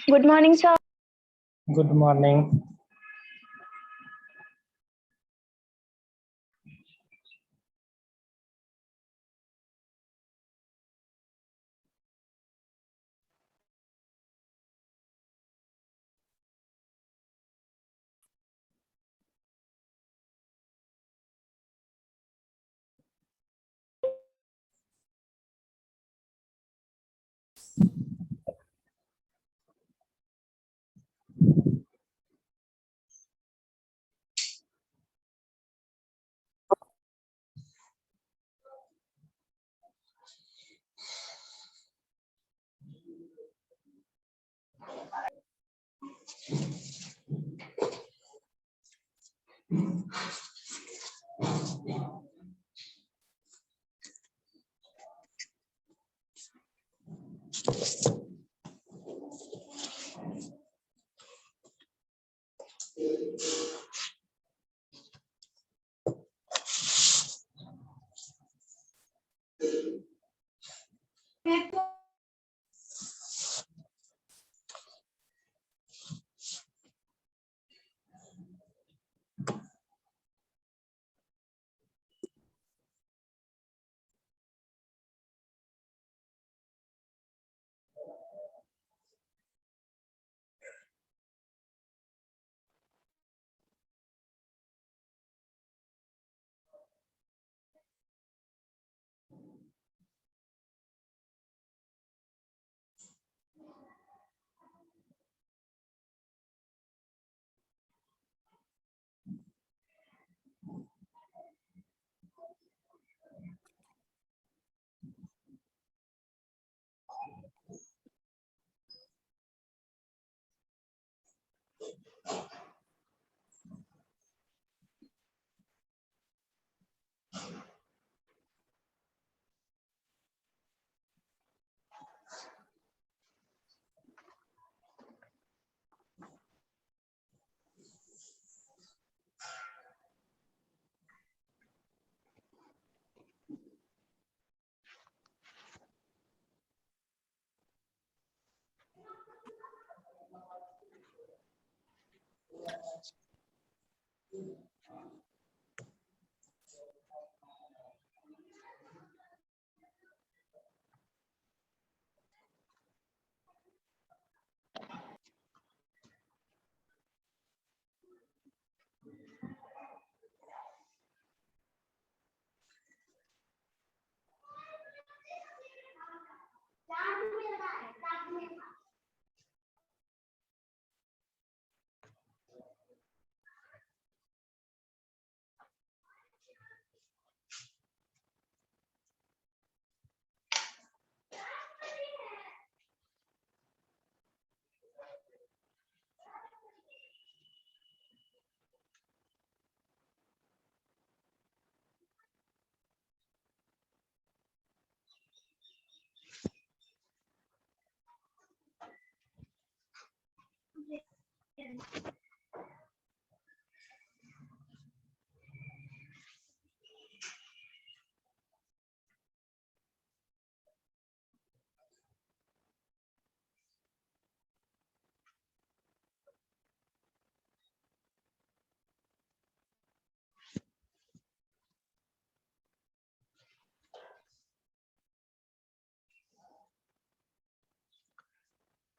Good morning, sir. Good morning.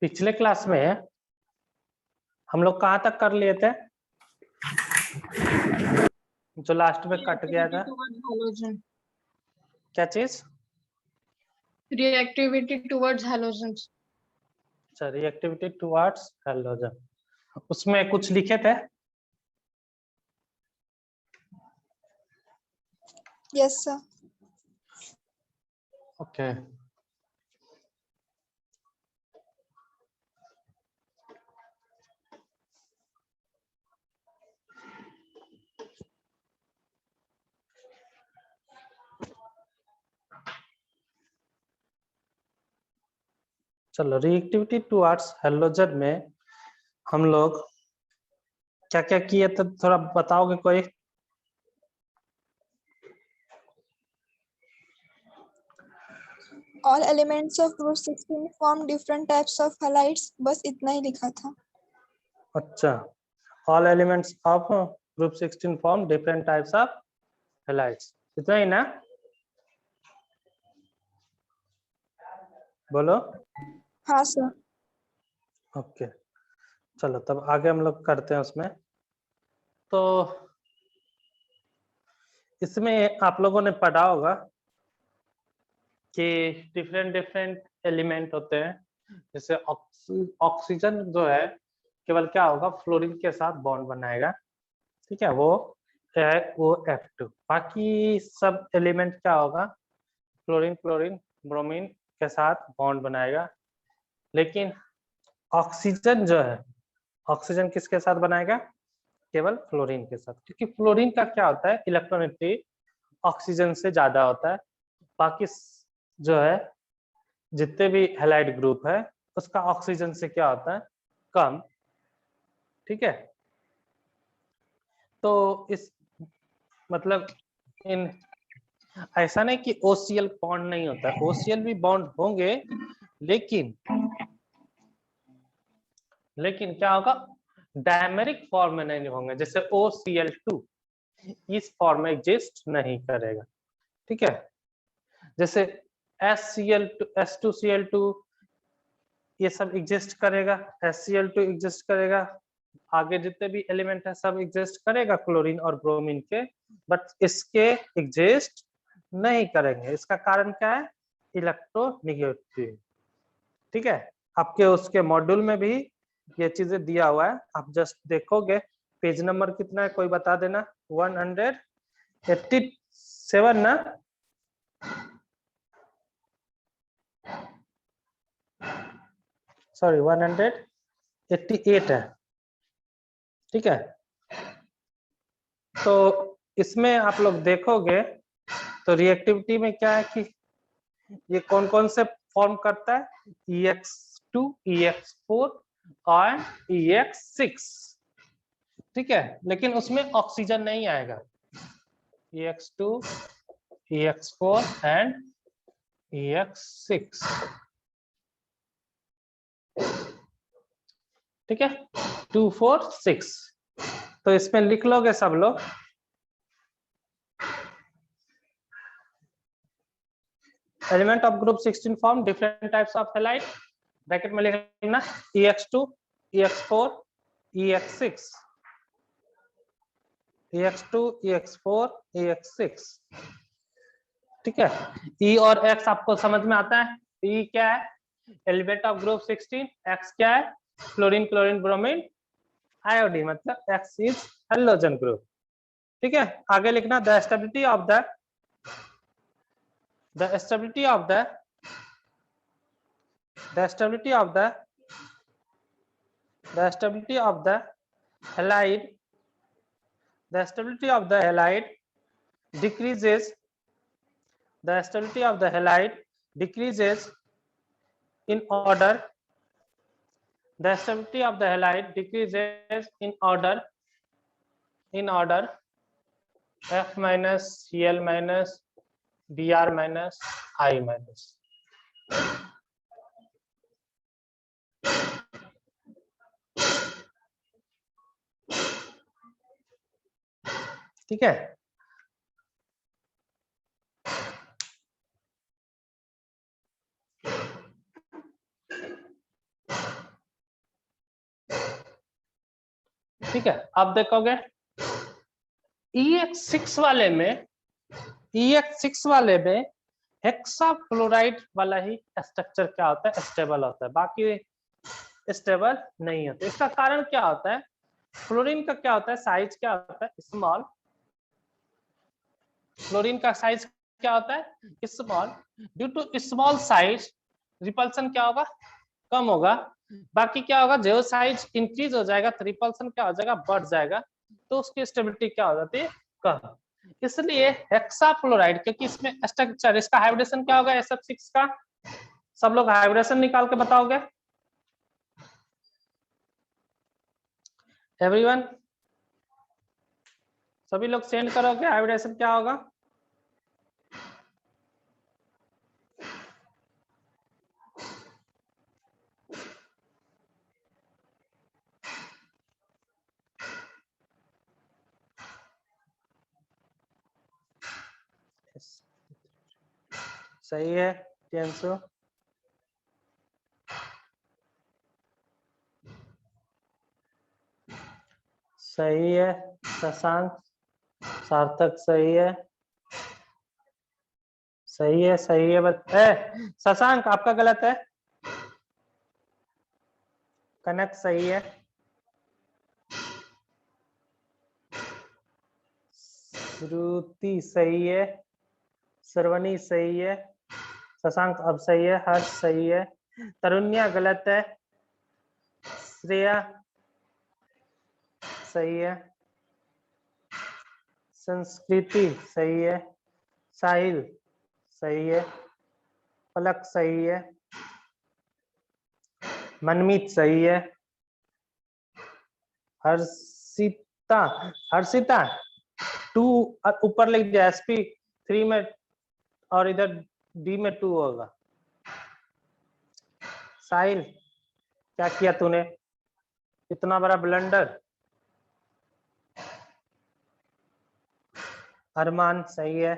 पिछले class में हम लोग कहाँ तक कर लिए थे, जो लास्ट में कट गया था? क्या चीज? Reactivity towards halogens. अच्छा, रिएक्टिविटी टुवर्ड्स हैलोजन, उसमें कुछ लिखे थे? Yes sir. ओके, चलो रिएक्टिविटी टुवर्ड्स हैलोजन में हम लोग क्या क्या किए थे, थोड़ा बताओगे कोई? All elements of group 16 form different types of halides, बस इतना ही लिखा था। अच्छा, all elements of group 16 form different types of halides, इतना ही ना? बोलो। हाँ सर। ओके, चलो तब आगे हम लोग करते हैं उसमें। तो इसमें आप लोगों ने पढ़ा होगा कि डिफरेंट डिफरेंट एलिमेंट होते हैं, जैसे ऑक्सीजन जो है केवल क्या होगा, फ्लोरीन के साथ बॉन्ड बनाएगा, ठीक है, वो है OH2। बाकी सब एलिमेंट क्या होगा, फ्लोरीन क्लोरीन ब्रोमीन के साथ बॉन्ड बनाएगा। लेकिन ऑक्सीजन जो है, ऑक्सीजन किसके साथ बनाएगा, केवल फ्लोरीन के साथ, क्योंकि फ्लोरीन का क्या होता है, इलेक्ट्रॉनिटी ऑक्सीजन से ज्यादा होता है। बाकी जो है जितने भी हैलाइड ग्रुप है उसका ऑक्सीजन से क्या होता है, कम, ठीक है। तो इस मतलब इन ऐसा नहीं कि OCl बॉन्ड नहीं होता है, OCl भी बॉन्ड होंगे, लेकिन क्या होगा, डायमेरिक फॉर्म में नहीं होंगे, जैसे OCl2 इस फॉर्म में एग्जिस्ट नहीं करेगा, ठीक है। जैसे SCl2 S2Cl2 ये सब एग्जिस्ट करेगा, HCl2 एग्जिस्ट करेगा, आगे जितने भी एलिमेंट है सब एग्जिस्ट करेगा क्लोरीन और ब्रोमीन के, बट इसके एग्जिस्ट नहीं करेंगे। इसका कारण क्या है, इलेक्ट्रोनेगेटिविटी, ठीक है। आपके उसके मॉड्यूल में भी ये चीजें दिया हुआ है, आप जस्ट देखोगे। पेज नंबर कितना है कोई बता देना? 187 ना? सॉरी 188 है, ठीक है। तो इसमें आप लोग देखोगे तो रिएक्टिविटी में क्या है कि ये कौन कौन से फॉर्म करता है, EX2 EX4 और EX6, ठीक है। लेकिन उसमें ऑक्सीजन नहीं आएगा, EX2 EX4 एंड EX6, ठीक है, 2 4 6। तो इसमें लिख लोगे सब लोग, element of group 16 form different types of halide, bracket में लिखना EX2 EX4 EX6, EX2 EX4 EX6, ठीक है। E और X आपको समझ में आता है। E क्या है, एलिमेंट ऑफ ग्रुप 16, X क्या है, फ्लोरीन क्लोरीन ब्रोमीन आयोडीन, मतलब X इज हैलोजन ग्रुप, ठीक है। आगे लिखना the stability of the stability of the stability of the stability of the halide, the stability of the halide decreases, the stability of the halide decreases in order, the stability of the halide decreases in order F minus Cl minus Br minus I minus, ठीक है। ठीक है, अब देखोगे EX6 वाले में hexafluoride वाला ही structure क्या होता है, स्टेबल होता है, बाकी स्टेबल नहीं होता। इसका कारण क्या होता है, फ्लोरीन का क्या होता है, साइज क्या होता है, स्मॉल। फ्लोरीन का साइज क्या होता है, small. Due to small size repulsion क्या होगा, कम होगा। बाकी क्या होगा, जो साइज इंक्रीज हो जाएगा तो रिपल्सन क्या हो जाएगा, बढ़ जाएगा, तो उसकी स्टेबिलिटी क्या हो जाती है, कम। इसलिए हेक्साफ्लोराइड, क्योंकि इसमें स्ट्रक्चर, इसका हाइब्रिडेशन क्या होगा SF6 का, सब लोग हाइब्रिडेशन निकाल के बताओगे एवरीवन, सभी लोग सेंड करोगे हाइब्रिडेशन क्या होगा। सही है टेंसो, सही है शशांक, सार्थक सही है, सही है, सही है। शशांक आपका गलत है, कनक सही है, श्रुति सही है, श्रवणी सही है, शशांक अब सही है, हर्ष सही है, तरुण्या गलत है, श्रेया सही है, संस्कृति सही है, साहिल सही है, पलक सही है, मनमीत सही है, हर्षिता, हर्षिता 2 ऊपर लिख दिया, SP3 में और इधर D में 2 होगा। साहिल क्या किया तूने, इतना बड़ा ब्लंडर। अरमान सही है,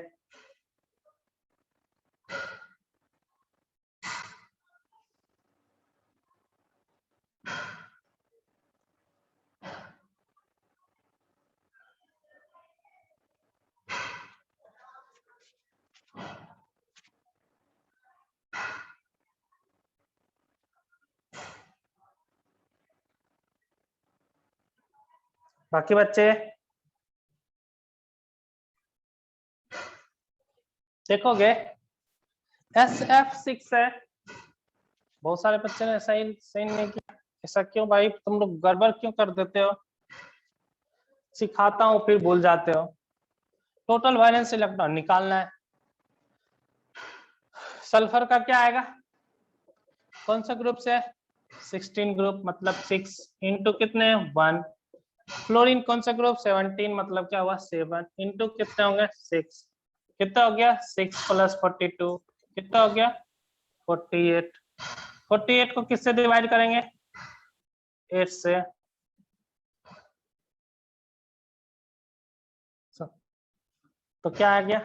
बाकी बच्चे देखोगे SF6 है, बहुत सारे बच्चे ने सही नहीं किया, ऐसा क्यों भाई, तुम लोग गड़बड़ क्यों कर देते हो, सिखाता हूं फिर भूल जाते हो। टोटल वैलेंस इलेक्ट्रॉन निकालना है, सल्फर का क्या आएगा, कौन सा ग्रुप से, 16 ग्रुप, मतलब 6 इंटू कितने 1। फ्लोरीन कौन सा ग्रुप, 17, मतलब क्या हुआ 7 इंटू कितने होंगे 6, कितना हो गया 6 + 42, कितना हो गया 48। 48 को किससे डिवाइड करेंगे, 8 से, तो क्या आ गया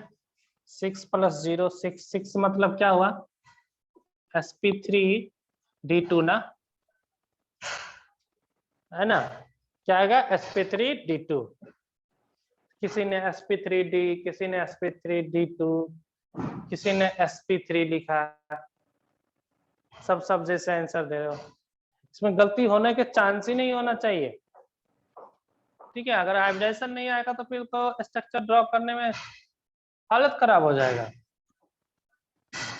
6 + 0 6, 6 मतलब क्या हुआ SP3D2 ना, है ना, क्या आएगा SP3D2। किसी ने SP3D, किसी ने SP3D2, किसी ने SP3 लिखा, सब जैसे आंसर दे रहे हो, इसमें गलती होने के चांस ही नहीं होना चाहिए। ठीक है, अगर हाइब्रिडेशन नहीं आएगा तो फिर तो स्ट्रक्चर ड्रॉ करने में हालत खराब हो जाएगा,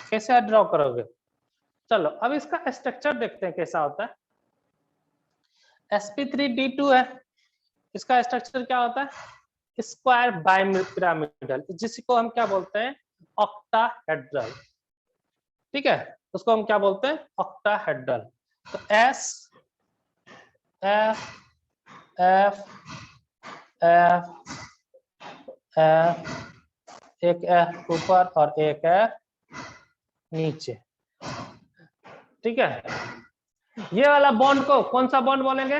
कैसे ड्रॉ करोगे। चलो अब इसका स्ट्रक्चर देखते हैं कैसा होता है। SP3D2 है, इसका स्ट्रक्चर क्या होता है, स्क्वायर बाइपिरामिडल, जिसको हम क्या बोलते हैं ऑक्टाहेड्रल। ठीक है, उसको हम क्या बोलते हैं ऑक्टाहेड्रल। तो S F F F F, एक F ऊपर और एक F नीचे। ठीक है, ये वाला बॉन्ड को कौन सा बॉन्ड बोलेंगे,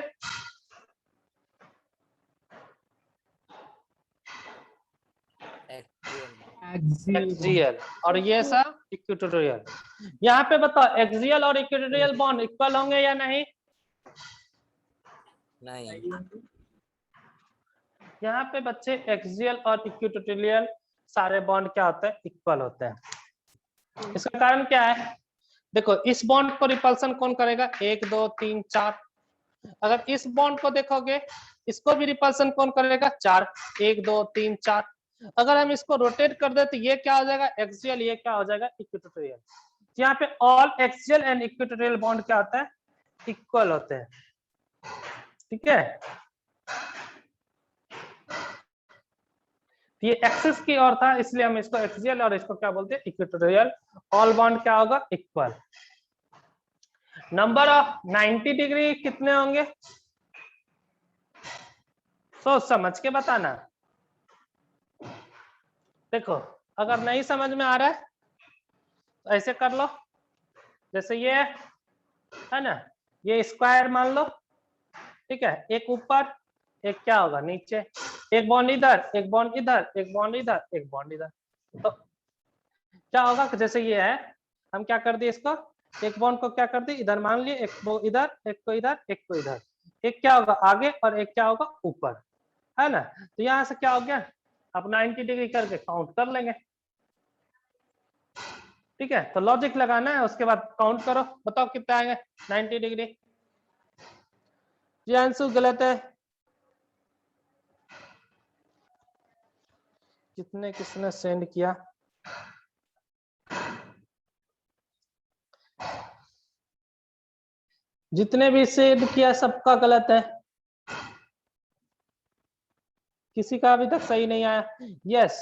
एक्सियल, और ये सा इक्वेटोरियल। यहाँ पे बताओ एक्सियल और इक्वेटोरियल बॉन्ड इक्वल होंगे या नहीं, नहीं यहाँ पे बच्चे एक्सियल और इक्विटोरियल सारे बॉन्ड क्या होते हैं, इक्वल होते हैं। इसका कारण क्या है, देखो इस बॉन्ड को रिपल्सन कौन करेगा, 1 2 3 4। अगर इस बॉन्ड को देखोगे, इसको भी रिपल्सन कौन करेगा, 4, 1 2 3 4। अगर हम इसको रोटेट कर दे तो ये क्या हो जाएगा, एक्सियल, ये क्या हो जाएगा, इक्विटोरियल। यहाँ पे all axial and equatorial bond क्या होता है, इक्वल होते हैं। ठीक है, ये एक्सिस की ओर था इसलिए हम इसको एक्सियल और इसको क्या बोलते हैं, इक्वेटोरियल। ऑल बॉन्ड क्या होगा, इक्वल। नंबर ऑफ 90 डिग्री कितने होंगे, सोच समझ के बताना। देखो अगर नहीं समझ में आ रहा है तो ऐसे कर लो, जैसे ये है ना, ये स्क्वायर मान लो, ठीक है, एक ऊपर एक क्या होगा नीचे, एक बॉन्ड इधर, एक बॉन्ड इधर, एक बॉन्ड इधर, एक बॉन्ड इधर। तो क्या होगा कि जैसे ये है, हम क्या कर दिए इसको, एक बॉन्ड को क्या कर दिए इधर मान लिए, एक को इधर, एक को इधर, एक को इधर, एक क्या होगा आगे और एक क्या होगा ऊपर, है ना। तो यहाँ से क्या हो गया, अब 90 डिग्री करके काउंट कर लेंगे। ठीक है, तो लॉजिक लगाना है, उसके बाद काउंट करो, बताओ कितने आएंगे 90 डिग्री। ये आंसर गलत है, कितने किसने सेंड किया, जितने भी सेंड किया सबका गलत है, किसी का अभी तक सही नहीं आया। यस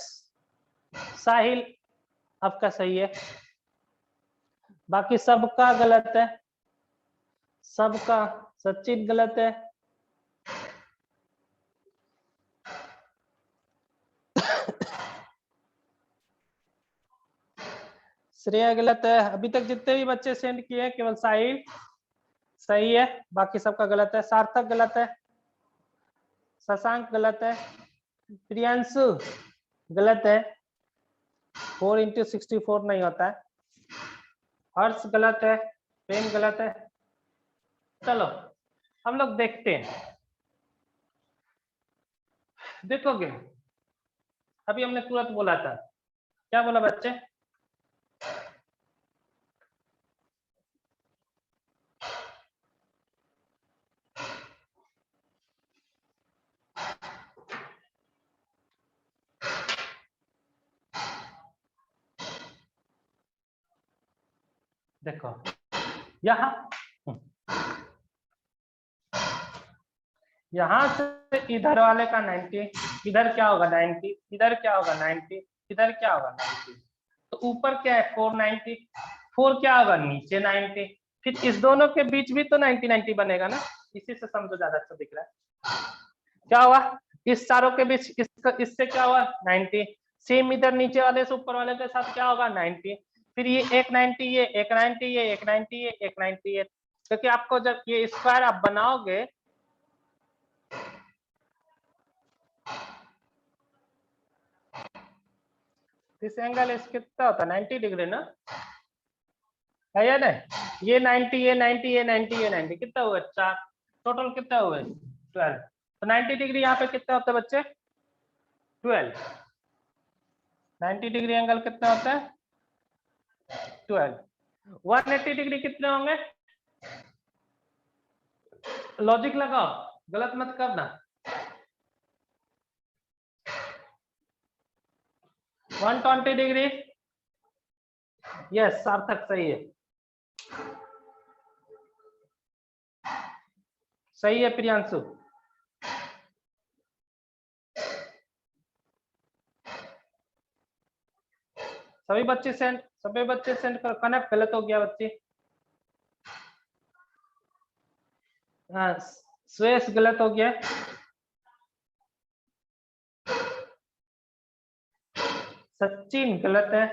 साहिल आपका सही है, बाकी सबका गलत है, सबका। सचिन गलत है, श्रेया गलत है। अभी तक जितने भी बच्चे सेंड किए हैं केवल साहिल सही है, बाकी सबका गलत है। सार्थक गलत है, शशांक गलत है, प्रियांशु गलत है, 4 × 64 नहीं होता है, हर्ष गलत है, प्रेम गलत है। चलो हम लोग देखते हैं, देखोगे अभी हमने तुरंत बोला था, क्या बोला बच्चे, देखो यहाँ से इधर वाले का 90, इधर क्या होगा 90, इधर क्या होगा 90, इधर क्या होगा 90, तो ऊपर क्या है 490, 4 क्या होगा नीचे 90, फिर इस दोनों के बीच भी तो 90 90 बनेगा ना, इसी से समझो ज्यादा अच्छा दिख रहा है। क्या हुआ, इस चारों के बीच इससे क्या हुआ 90, सेम इधर नीचे वाले से ऊपर वाले के साथ क्या होगा 90, फिर ये एक 90, ये एक 90, ये एक 90, ये एक 90 है, क्योंकि आपको जब ये स्क्वायर आप बनाओगे इस एंगल इस कितना होता है 90 डिग्री ना, है या नहीं, ये 90, ये 90, ये 90, ये 90, कितना हुआ 4, टोटल कितना हुआ 12। तो 90 डिग्री यहाँ पे कितना होता है बच्चे 12, 90 डिग्री एंगल कितना होता है 12। 180 डिग्री कितने होंगे, लॉजिक लगाओ, गलत मत करना। 120 डिग्री, यस सार्थक सही है, सही है प्रियांशु। सभी बच्चे सेंड कर, कनेक्ट गलत हो गया बच्चे, हाँ श्रेयस गलत हो गया, सचिन गलत है,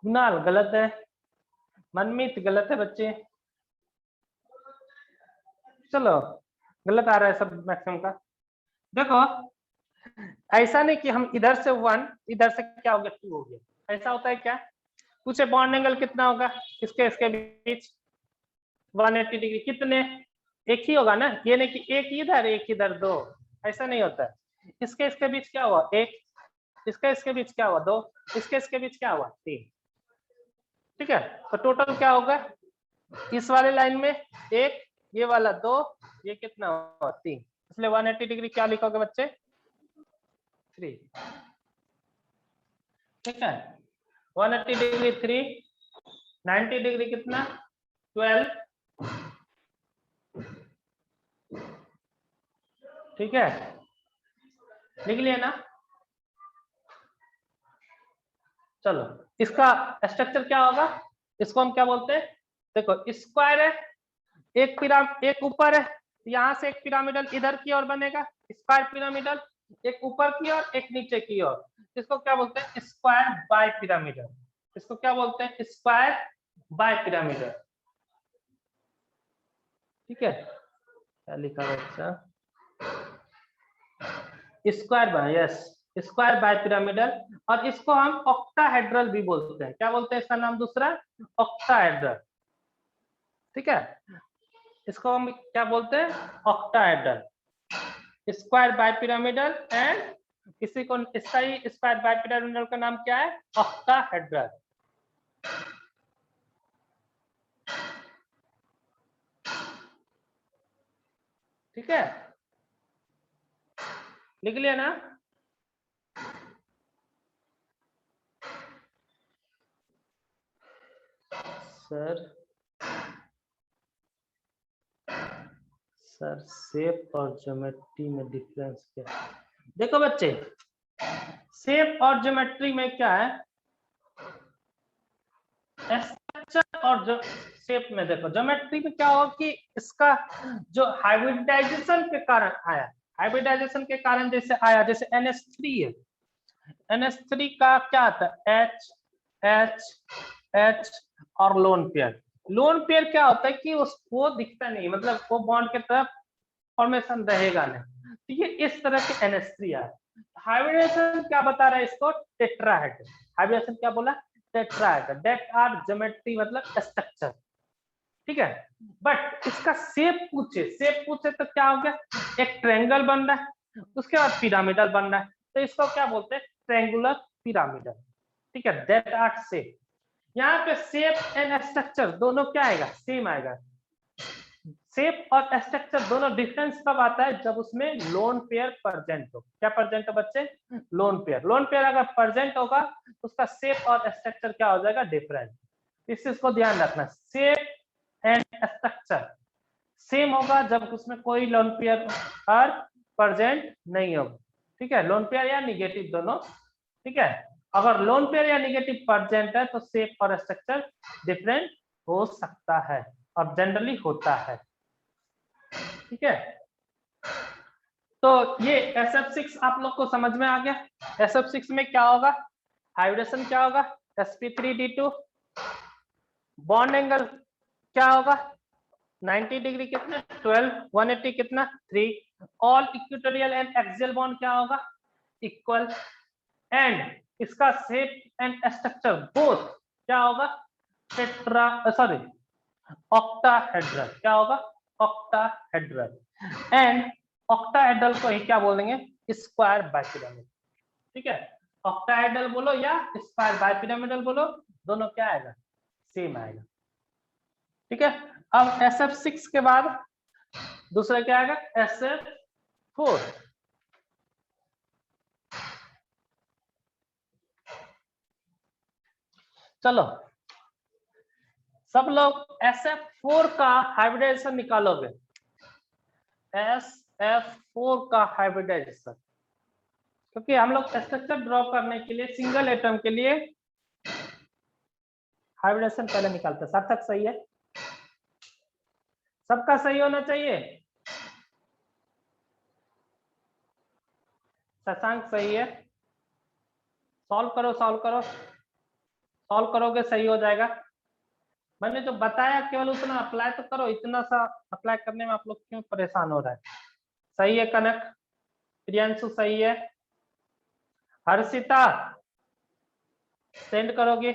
कुणाल गलत है, मनमीत गलत है बच्चे। चलो गलत आ रहा है सब मैक्सिमम का। देखो ऐसा नहीं कि हम इधर से 1 इधर से क्या हो गया 2 हो गया, ऐसा होता है क्या, पूछे बॉन्ड एंगल कितना होगा इसके बीच, 180 डिग्री कितने, एक ही होगा ना, ये नहीं कि एक इधर एक इधर दो, ऐसा नहीं होता है। इसके बीच क्या हुआ, एक, इसके बीच क्या हुआ, दो, इसके बीच क्या हुआ, तीन। ठीक है, तो टोटल क्या होगा, इस वाले लाइन में एक, ये वाला दो, ये कितना हुआ, तीन। इसलिए 180 डिग्री क्या लिखोगे बच्चे, 3। ठीक है, 180 डिग्री 3, 90 डिग्री कितना, 12। ठीक है, लिख लिया ना। चलो, इसका स्ट्रक्चर क्या होगा, इसको हम क्या बोलते हैं, देखो स्क्वायर है, एक ऊपर है, यहाँ से एक पिरामिडल इधर की ओर बनेगा, स्क्वायर पिरामिडल, एक ऊपर की ओर एक नीचे की ओर, इसको क्या बोलते हैं, स्क्वायर बाय पिरामिडल। इसको क्या बोलते हैं, स्क्वायर बाय पिरामिडल। ठीक है, क्या लिखा बच्चा, square by, yes, square by pyramidal. और इसको हम ऑक्टाहेड्रल भी बोलते हैं, क्या बोलते हैं इसका नाम दूसरा, ऑक्टाहेड्रल। ठीक है, इसको हम क्या बोलते हैं, octahedral, square by pyramidal. And किसी को इसका ही स्क्वायर बाय पिरामिडल का नाम क्या है, ऑक्टाहेड्रल। ठीक है, लिख लिया ना। सर शेप और ज्योमेट्री में डिफरेंस क्या है, देखो बच्चे, शेप और ज्योमेट्री में क्या है, स्ट्रक्चर और जो शेप में, देखो ज्योमेट्री में क्या होगा कि इसका जो हाइब्रिडाइजेशन के कारण आया, हाइब्रिडाइजेशन के कारण जैसे आया, जैसे NH3 है, NH3 का क्या आता है, H और लोन पेयर। लोन पेयर क्या होता है कि उसको दिखता नहीं, मतलब वो बॉन्ड के तरफ फॉर्मेशन रहेगा नहीं, तो ये इस तरह के NH3 आया। हाइब्रिडेशन क्या बता रहा है इसको, टेट्राहेड्रल। हाइब्रिडेशन क्या बोला, टेट्राहेड्रल, दैट आर ज्योमेट्री मतलब स्ट्रक्चर। ठीक है, बट इसका शेप पूछे तो क्या हो गया, एक ट्रायंगल बन रहा है, उसके बाद पिरामिडल बन रहा है, तो इसको क्या बोलते हैं, ट्रायंगुलर पिरामिडल। ठीक है, दैट आर शेप। यहाँ पे शेप एंड स्ट्रक्चर दोनों क्या आएगा, सेम आएगा। शेप और स्ट्रक्चर दोनों डिफरेंस कब आता है, जब उसमें लोन पेयर प्रेजेंट हो। क्या प्रेजेंट हो बच्चे, लोन पेयर। लोन पेयर अगर प्रेजेंट होगा तो उसका शेप और स्ट्रक्चर क्या हो जाएगा, डिफरेंट। इस चीज को ध्यान रखना, शेप एंड स्ट्रक्चर सेम होगा जब उसमें कोई लोन पेयर और प्रेजेंट नहीं होगा। ठीक है, लोन पेयर या निगेटिव दोनों। ठीक है, अगर लोन पेयर या निगेटिव प्रेजेंट है तो शेप और स्ट्रक्चर डिफरेंट हो सकता है और जनरली होता है। ठीक है, तो ये SF6 आप लोग को समझ में आ गया। SF6 में क्या होगा, हाइब्रिडेशन क्या होगा, sp3d2, बॉन्ड एंगल क्या होगा, 90 डिग्री कितना, 12, 180 कितना, 3। All equatorial and axial bond क्या होगा, इक्वल। एंड इसका शेप एंड स्ट्रक्चर बोथ क्या होगा, ऑक्टाहेड्रल। क्या होगा, ऑक्टाहेड्रल। एंड ऑक्टाहेड्रल को ही क्या बोलेंगे, स्क्वायर बाइपिरामिड। ठीक है, ऑक्टाहेड्रल बोलो या स्क्वायर बाइपिरामिडल बोलो, दोनों क्या आएगा, सेम आएगा। ठीक है, अब SF6 के बाद दूसरा क्या आएगा, SF4। चलो सब लोग SF4 का हाइब्रिडाइजेशन निकालोगे, SF4 का हाइब्रिडाइजेशन, क्योंकि हम लोग स्ट्रक्चर ड्रॉ करने के लिए सिंगल एटम के लिए हाइब्रिडेशन पहले निकालते हैं। सार्थक सही है, सबका सही होना चाहिए, शशांक सही है, सॉल्व करो सॉल्व करोगे सही हो जाएगा। मैंने जो बताया केवल उतना अप्लाई तो करो, इतना सा अप्लाई करने में आप लोग क्यों परेशान हो रहा है। सही है कनक, प्रियांशु सही है, हर्षिता सेंड करोगे,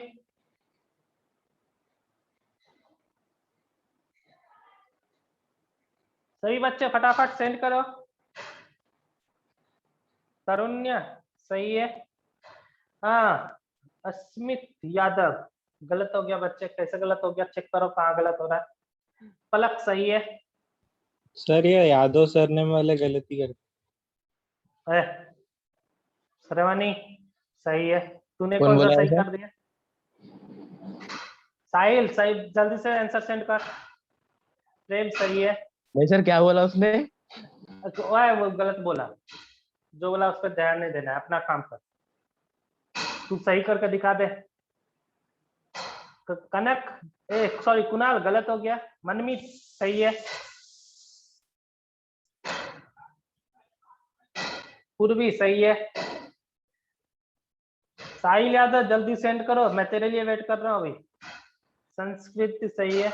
सही बच्चे फटाफट सेंड करो। तरुण्य सही है। हाँ, अस्मित यादव गलत हो गया बच्चे, कैसे गलत हो गया चेक करो कहाँ गलत हो रहा है। पलक सही है। सर ये यादव सरनेम वाले गलती करते। श्रवणी सही है। तूने कौन कौन सा बोला सही ऐसा? कर दिया? साहिल सही, जल्दी से आंसर सेंड कर। प्रेम सही है। नहीं सर, क्या बोला उसने? ओए वो गलत बोला, जो बोला उस पर ध्यान नहीं देना है, अपना काम कर। तू सही करके दिखा दे। कनक सॉरी कुणाल गलत हो गया। मनमीत सही है। पूर्वी सही है। साहिल यादव जल्दी सेंड करो, मैं तेरे लिए वेट कर रहा हूँ अभी। संस्कृत सही है।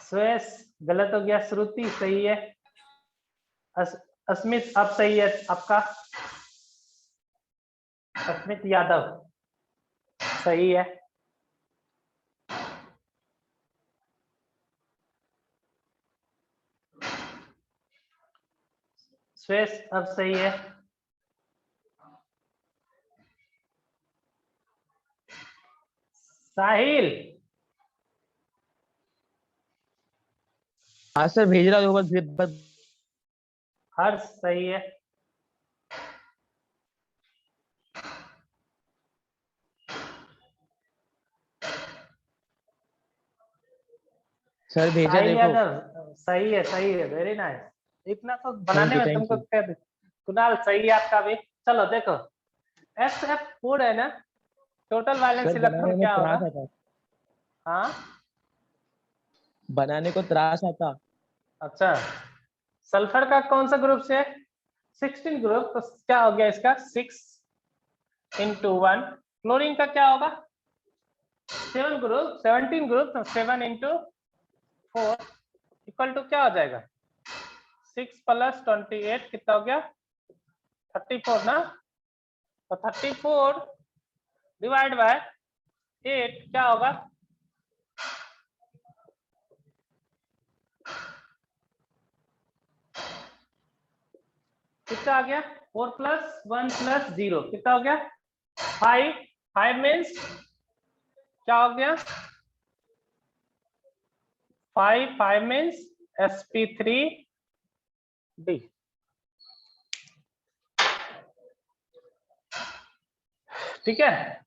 स्वेश गलत हो गया। श्रुति सही है। अस्मित अब सही है आपका। अस्मित यादव सही है। स्वेश अब सही है। साहिल हाँ सर भेज रहा हूँ, बस हर्ष सही है। सर भेजा साहिल देखो। यादव सही है, सही है, वेरी नाइस। इतना तो बनाने में थैंक तुमको यू। क्या। कुणाल सही है आपका भी। चलो देखो, SF4 है ना, टोटल वैलेंस सर इलेक्ट्रॉन बनाने में क्या होगा? त्रास आता, हाँ बनाने को त्रास आता। अच्छा, सल्फर का कौन सा ग्रुप से है? 16 ग्रुप, तो क्या हो गया इसका 6 into 1। क्लोरीन का क्या होगा? 7 ग्रुप, 17 ग्रुप, तो 7 into 4 इक्वल टू क्या हो जाएगा? 6 + 28 कितना हो गया? 34 ना। तो 34 डिवाइड बाय 8 क्या होगा? कितना आ गया? 4 + 1 + 0 कितना हो गया? 5। 5 मीन्स क्या हो गया? 5 मीन्स sp3d। ठीक है,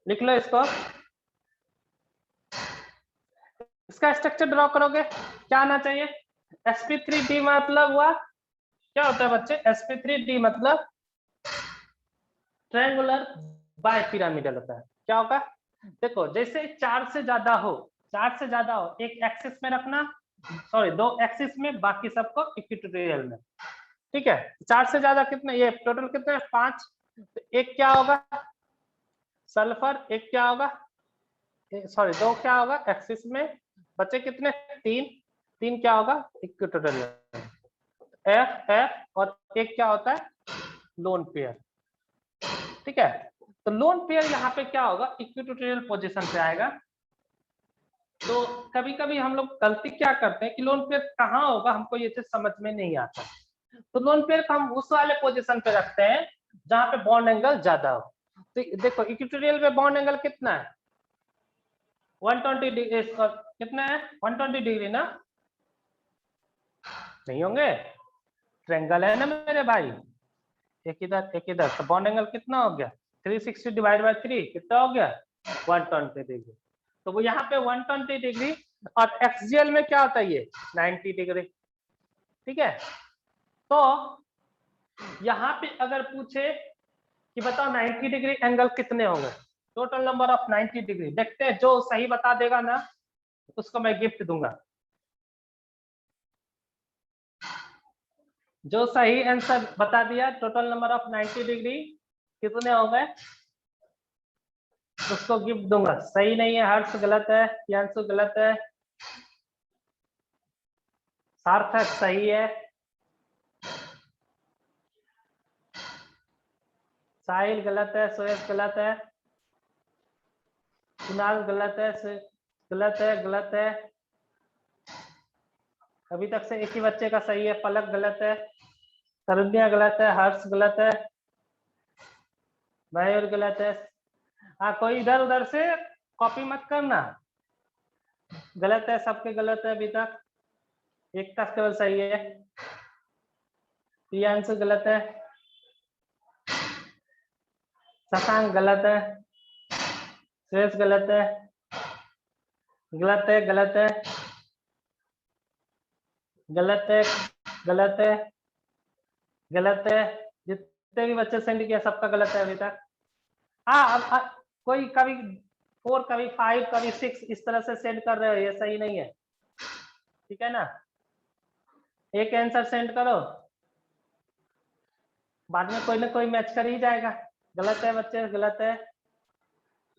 लिख लो इसको। इसका स्ट्रक्चर ड्रॉ करोगे, क्या आना चाहिए? sp3d मतलब हुआ, क्या होता है बच्चे? sp3d मतलब ट्रायंगुलर बायपिरामिडल होता है। क्या होगा? देखो जैसे 4 से ज्यादा हो, 4 से ज्यादा हो, एक एक्सिस में रखना, सॉरी 2 एक्सिस में, बाकी सबको इक्विटोरियल में। ठीक है, 4 से ज्यादा कितने, ये टोटल कितने? 5। तो एक क्या होगा? सल्फर। एक क्या होगा? सॉरी 2 क्या होगा एक्सिस में? बचे कितने? 3। 3 क्या होगा? इक्विटोरियल। F F और एक क्या होता है? Lone pair. ठीक है, तो लोन पेयर यहाँ पे क्या होगा? इक्विटोरियल पोजीशन पे आएगा। तो कभी कभी हम लोग गलती क्या करते हैं कि लोन पेयर कहाँ होगा हमको ये चीज समझ में नहीं आता। तो लोन पेयर को हम उस वाले पोजीशन पे रखते हैं जहां पे बॉन्ड एंगल ज्यादा हो। तो देखो इक्विटोरियल पे बॉन्ड एंगल कितना है? 120 डिग्री। कितना है? 120 डिग्री ना? नहीं होंगे? ट्रायंगल है ना मेरे भाई, एक इधर एक इधर, तो बॉन्ड एंगल कितना हो गया? 360 डिवाइड बाय 3 कितना हो गया? 120 डिग्री। तो वो यहाँ पे 120 डिग्री, और एक्सियल में क्या होता है? ये 90 डिग्री। ठीक है, तो यहाँ पे अगर पूछे कि बताओ 90 डिग्री एंगल कितने होंगे, टोटल नंबर ऑफ 90 डिग्री, देखते हैं जो सही बता देगा ना उसको मैं गिफ्ट दूंगा। जो सही आंसर बता दिया टोटल नंबर ऑफ 90 डिग्री कितने हो गए, उसको गिफ्ट दूंगा। सही नहीं है, हर्ष गलत है, प्रियांशु गलत है, सार्थक सही है, साहिल गलत है, सुरेश गलत है, कुणाल गलत है, गलत है, गलत है। अभी तक से एक ही बच्चे का सही है, पलक गलत है, तरुण्या गलत है, हर्ष गलत है, मयूर गलत है। हाँ, कोई इधर उधर से कॉपी मत करना, गलत है, सबके गलत है अभी तक, एक का केवल सही है। प्रियांशु गलत है, शशांक गलत है, सुरेश गलत है, गलत है, गलत है, गलत है, गलत है, गलत है। जितने भी बच्चे सेंड किया सबका गलत है अभी तक। हाँ, अब कोई कभी 4 कभी 5 कभी 6 इस तरह से सेंड कर रहे हो, ये सही नहीं है, ठीक है ना। एक आंसर सेंड करो, बाद में कोई ना कोई मैच कर ही जाएगा। गलत है बच्चे, गलत है।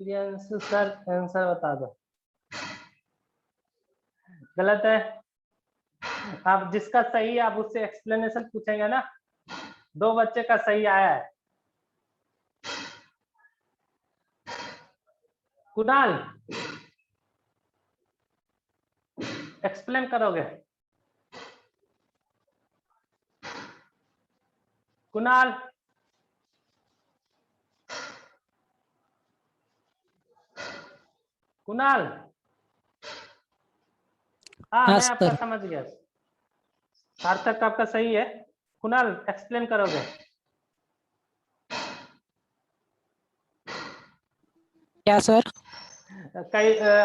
प्रियांशु सर आंसर बता दो, गलत है। आप जिसका सही है आप उससे एक्सप्लेनेशन पूछेंगे ना। 2 बच्चे का सही आया है। कुणाल एक्सप्लेन करोगे? कुणाल, कुणाल। हाँ, मैं आपका समझ गया। सार्थक आपका सही है। कुणाल एक्सप्लेन करोगे? क्या सर?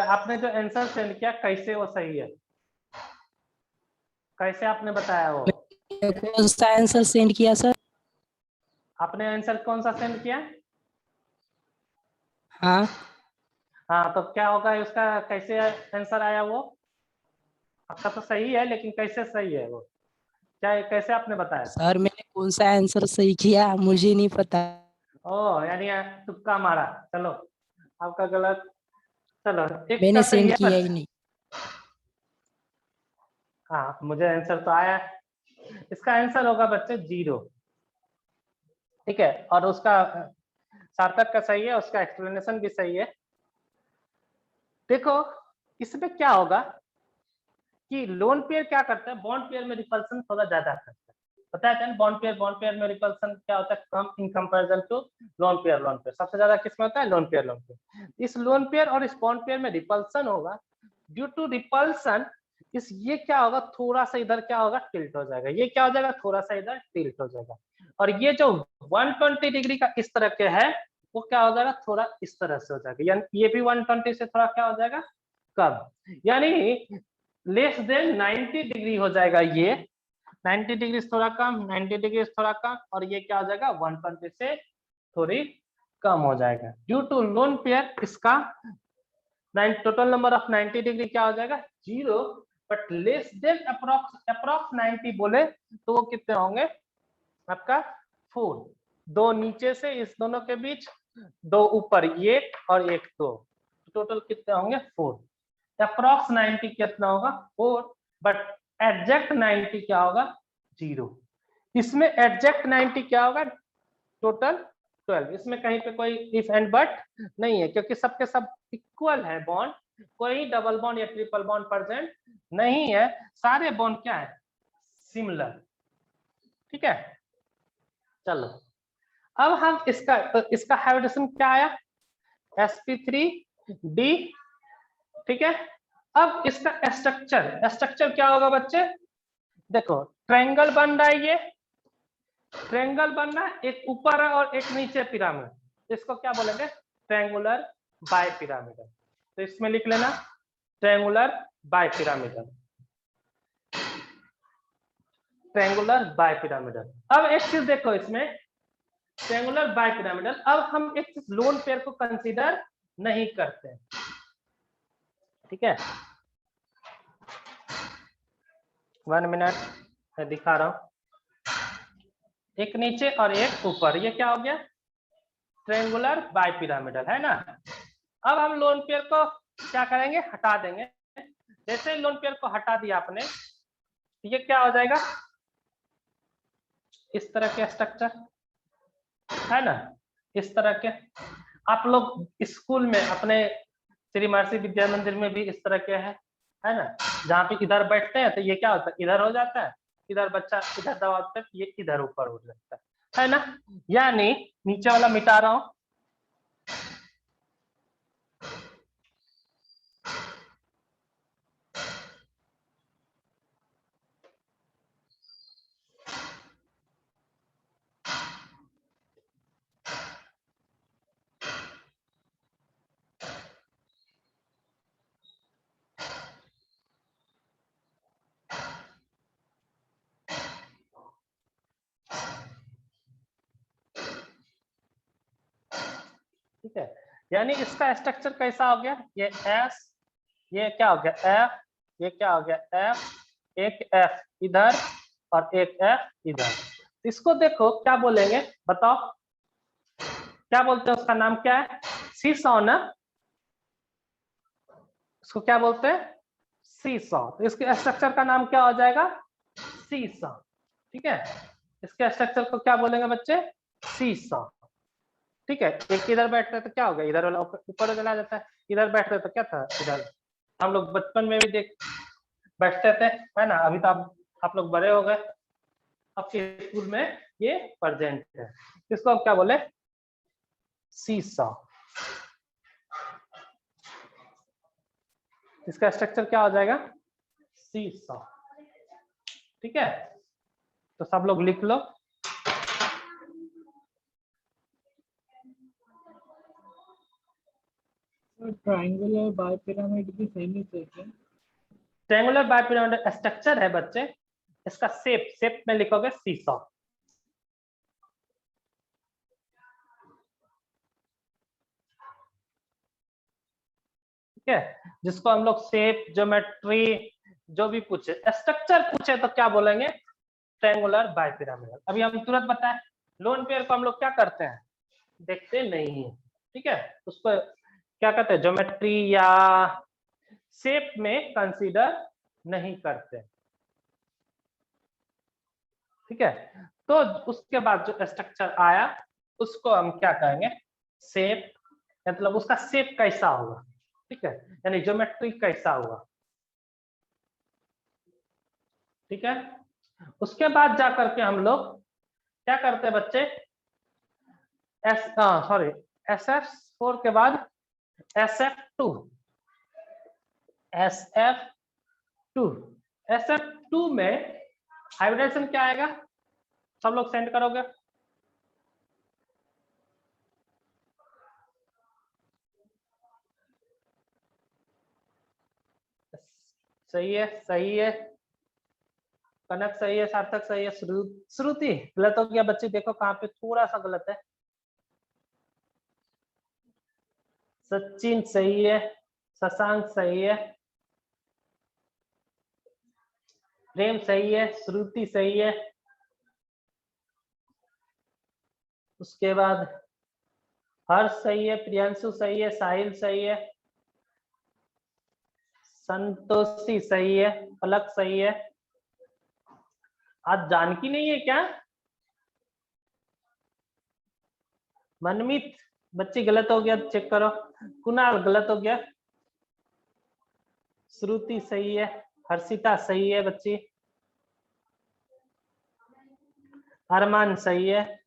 आपने जो आंसर सेंड किया कैसे वो सही है, कैसे आपने बताया वो? कौन सा आंसर सेंड किया सर? आपने आंसर कौन सा सेंड किया? हाँ हाँ, तो क्या होगा उसका, कैसे आंसर आया वो? आपका तो सही है लेकिन कैसे सही है वो, क्या कैसे आपने बताया? सर, मैंने कौन सा आंसर सही किया मुझे नहीं पता। ओ, यानी तुक्का मारा। चलो, आपका गलत। चलो, एक मैंने का सही सेंड है किया बस। ही नहीं। हाँ, मुझे आंसर तो आया। इसका आंसर होगा बच्चे 0, ठीक है। और उसका सार्थक का सही है, उसका एक्सप्लेनेशन भी सही है। देखो, इसमें क्या होगा कि लोन पेयर क्या करता है, बॉन्ड पेयर में रिपल्सन थोड़ा ज्यादा करता है। पता है बॉन्ड पेयर में रिपल्सन क्या होता है, कम in comparison to lone pair. सबसे ज्यादा किसमें होता है? Lone pair. इस लोन पेयर और इस बॉन्ड पेयर में रिपल्सन होगा। ड्यू टू रिपल्सन ये क्या होगा, थोड़ा सा इधर क्या होगा, टिल्ट हो जाएगा। ये क्या हो जाएगा, थोड़ा सा इधर टिल्ट हो जाएगा। और ये जो 120 डिग्री का इस तरह के है, वो क्या हो जाएगा, थोड़ा इस तरह से हो जाएगा। यानी ये भी 120 से थोड़ा क्या हो जाएगा, कम। यानी लेस देन 90 डिग्री हो जाएगा ये। 90 डिग्री थोड़ा कम, 90 डिग्री थोड़ा कम, और ये क्या हो जाएगा, 120 से थोड़ी कम हो जाएगा। ड्यू टू लोन पेयर इसका टोटल नंबर ऑफ 90 डिग्री क्या हो जाएगा, 0। बट लेस देन अप्रॉक्स 90 बोले तो वो कितने होंगे आपका, 4। 2 नीचे से इस दोनों के बीच, 2 ऊपर, ये और एक 2, टोटल कितने होंगे, 4। अप्रॉक्स 90 कितना होगा, 4। बट एग्जैक्ट 90 क्या होगा, 0। इसमें एग्जैक्ट 90 क्या होगा, टोटल 12। इसमें कहीं पे कोई इफ एंड बट नहीं है, क्योंकि सबके सब इक्वल है बॉन्ड, कोई डबल बॉन्ड या ट्रिपल बॉन्ड प्रेजेंट नहीं है। सारे बॉन्ड क्या है, सिमिलर, ठीक है। चलो, अब हम इसका हाइब्रिडेशन क्या आया, sp3d, ठीक है। अब इसका स्ट्रक्चर क्या होगा बच्चे, देखो ट्रायंगल बन रहा है, ये ट्रायंगल बन रहा है, एक ऊपर है और एक नीचे पिरामिड। इसको क्या बोलेंगे, ट्रायंगुलर बाइपिरामिडल। तो इसमें लिख लेना ट्रायंगुलर बाइपिरामिडल, ट्रायंगुलर बाइपिरामिडल। अब एक चीज देखो इसमें, ट्रायंगुलर बाइपिरामिडल, अब हम एक चीज लोन पेयर को कंसीडर नहीं करते, ठीक है। 1 मिनट मैं दिखा रहा हूं, एक नीचे और एक ऊपर, ये क्या हो गया, ट्रायंगुलर बाइपिरामिडल, है ना। अब हम लोन पेयर को क्या करेंगे, हटा देंगे। जैसे ही लोन पेयर को हटा दिया आपने, ये क्या हो जाएगा, इस तरह के स्ट्रक्चर, है ना। इस तरह के आप लोग स्कूल में अपने श्री महर्षि विद्या मंदिर में भी इस तरह के है ना, जहाँ पे इधर बैठते हैं तो ये क्या होता है, इधर हो जाता है, इधर बच्चा इधर दबाते हैं, ये इधर ऊपर उठ जाता है ना। यानी नीचे वाला मिटा रहा हूं, ठीक है। यानी इसका स्ट्रक्चर कैसा हो गया, ये एस, ये क्या हो गया एफ, ये क्या हो गया एफ, एक एफ इधर और एक एफ इधर। इसको देखो क्या बोलेंगे बताओ, क्या बोलते हैं, उसका नाम क्या है, सीसॉ ना, इसको क्या बोलते हैं सीसॉ। तो इसके स्ट्रक्चर का नाम क्या हो जाएगा सीसॉ। ठीक है, इसके स्ट्रक्चर को क्या बोलेंगे बच्चे, सीसॉ। ठीक है, एक इधर बैठता है तो क्या हो गया, इधर वाला ऊपर चला जाता है, इधर बैठते हैं तो क्या था इधर। हम लोग बचपन में भी देख बैठते थे है ना, अभी तो आप लोग बड़े हो गए, आपके स्कूल में ये प्रेजेंट है। इसको हम क्या बोले सीसॉ। इसका स्ट्रक्चर क्या हो जाएगा सीसॉ। ठीक है, तो सब लोग लिख लो। ट्रायंगुलर बाइपिरामिड भी सेम ही है क्या? ट्रायंगुलर बाइपिरामिड स्ट्रक्चर है बच्चे, इसका शेप में लिखोगे सीसॉ। ठीक है, जिसको हम लोग शेप, ज्योमेट्री जो भी पूछे, स्ट्रक्चर पूछे तो क्या बोलेंगे ट्रायंगुलर बाइपिरामिडल। अभी हम तुरंत बताएं, लोन पेयर को हम लोग क्या करते हैं, देखते नहीं है। ठीक है, उसको क्या कहते हैं ज्योमेट्री या शेप में कंसीडर नहीं करते। ठीक है, तो उसके बाद जो स्ट्रक्चर आया उसको हम क्या कहेंगे शेप, मतलब उसका शेप कैसा होगा। ठीक है, यानी ज्योमेट्री कैसा होगा। ठीक है, उसके बाद जा करके हम लोग क्या करते हैं बच्चे, सॉरी SF4 के बाद SF2, SF2 में हाइब्रिडेशन क्या आएगा, सब लोग सेंड करोगे। सही है, सही है, कनक सही है, सार्थक सही है, श्रुति गलत हो गया बच्चे, देखो कहाँ पे थोड़ा सा गलत है। सचिन सही है, शशांक सही है, प्रेम सही है, श्रुति सही है, उसके बाद हर्ष सही है, प्रियांशु सही है, साहिल सही है, संतोषी सही है, पलक सही है। आज जानकी नहीं है क्या, मनमीत बच्ची गलत हो गया, चेक करो। कुणाल गलत हो गया, श्रुति सही है, हर्षिता सही है बच्ची, अरमान सही है,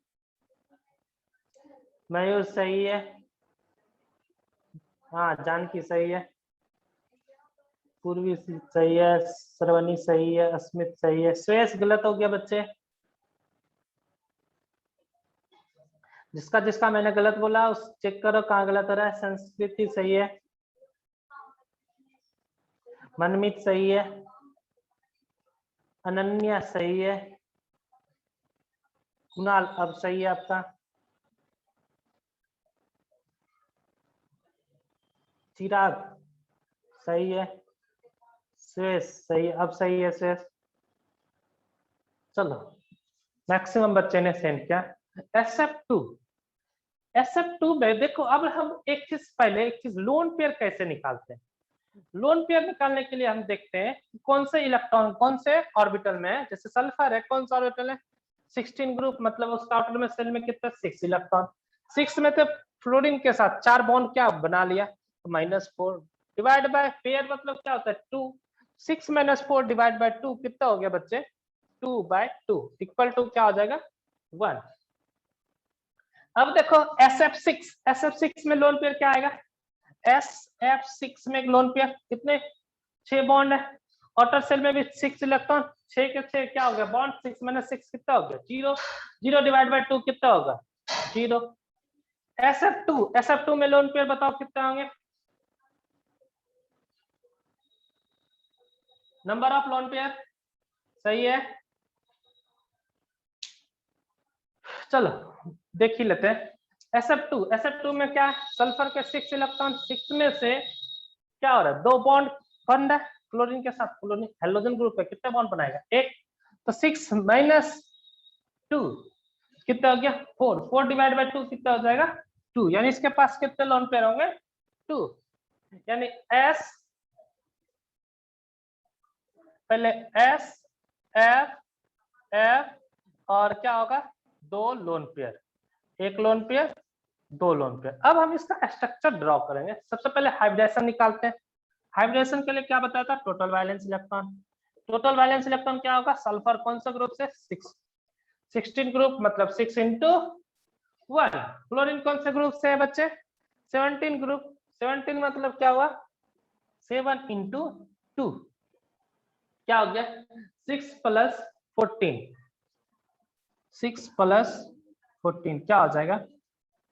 मयूर सही है, हाँ जानकी सही है, पूर्वी सही है, श्रवणी सही है, अस्मित सही है, श्रेयस गलत हो गया बच्चे। जिसका जिसका मैंने गलत बोला उस चेक करो कहाँ गलत हो रहा है। संस्कृति सही है, मनमीत सही है, अनन्या सही है, कुणाल अब सही है आपका, चिराग सही है, श्रेयस सही है, अब सही है श्रेयस। चलो मैक्सिमम बच्चे ने सेंड किया। SF2 में देखो, अब हम एक चीज लोन पेयर कैसे निकालते हैं। लोन पेयर निकालने के लिए हम देखते हैं कौन से इलेक्ट्रॉन कौन से ऑर्बिटल में है। जैसे सल्फर है, कौन सा ऑर्बिटल है 16 ग्रुप, मतलब उसका ऑर्बिटल में सेल में कितना 6 इलेक्ट्रॉन। 6 में से फ्लोरीन के साथ 4 बॉन्ड क्या बना लिया, तो -4 डिवाइड बाय पेयर मतलब क्या होता है 2, 6 - 4 डिवाइड बाय 2 कितना हो गया बच्चे, 2/2 इक्वल टू क्या हो जाएगा 1। अब देखो SF6 में लोन पेयर क्या आएगा, SF6 में एक लोन पेयर कितने 6 बॉन्ड है, आउटर सेल में भी 6 इलेक्ट्रॉन, 6 के 6 क्या हो गया बॉन्ड, 6 - 6 कितना हो गया 0, 0 डिवाइड बाय 2 कितना होगा 0। SF2 में लोन पेयर बताओ कितने होंगे, नंबर ऑफ लोन पेयर, सही है। चलो देख ही लेते हैं। SF2 में क्या है, सल्फर के 6 इलेक्ट्रॉन, 6 में से क्या हो रहा है 2 बॉन्ड बंद है क्लोरीन के साथ, क्लोरीन हेलोजन ग्रुप है, कितने बॉन्ड बनाएगा 1, तो 6 - 2 कितना हो गया 4, 4 डिवाइड बाय 2 कितना हो जाएगा 2, यानी इसके पास कितने लोन पेयर होंगे 2, यानी S पहले S F F और क्या होगा 2 lone pair, 1 lone pair 2 lone pair. अब हम इसका स्ट्रक्चर ड्रॉ करेंगे। सबसे पहले हाइब्रिडेशन निकालते हैं। हाइब्रिडेशन के लिए क्या बताया था, total valence electron, total valence electron क्या होगा, सल्फर कौन सा ग्रुप से 6, 16 ग्रुप मतलब 6 × 1, क्लोरीन कौन से ग्रुप से है बच्चे 17 ग्रुप, 17 मतलब क्या हुआ 7 × 2 क्या हो गया 6 + 14, 6 + 14 क्या हो जाएगा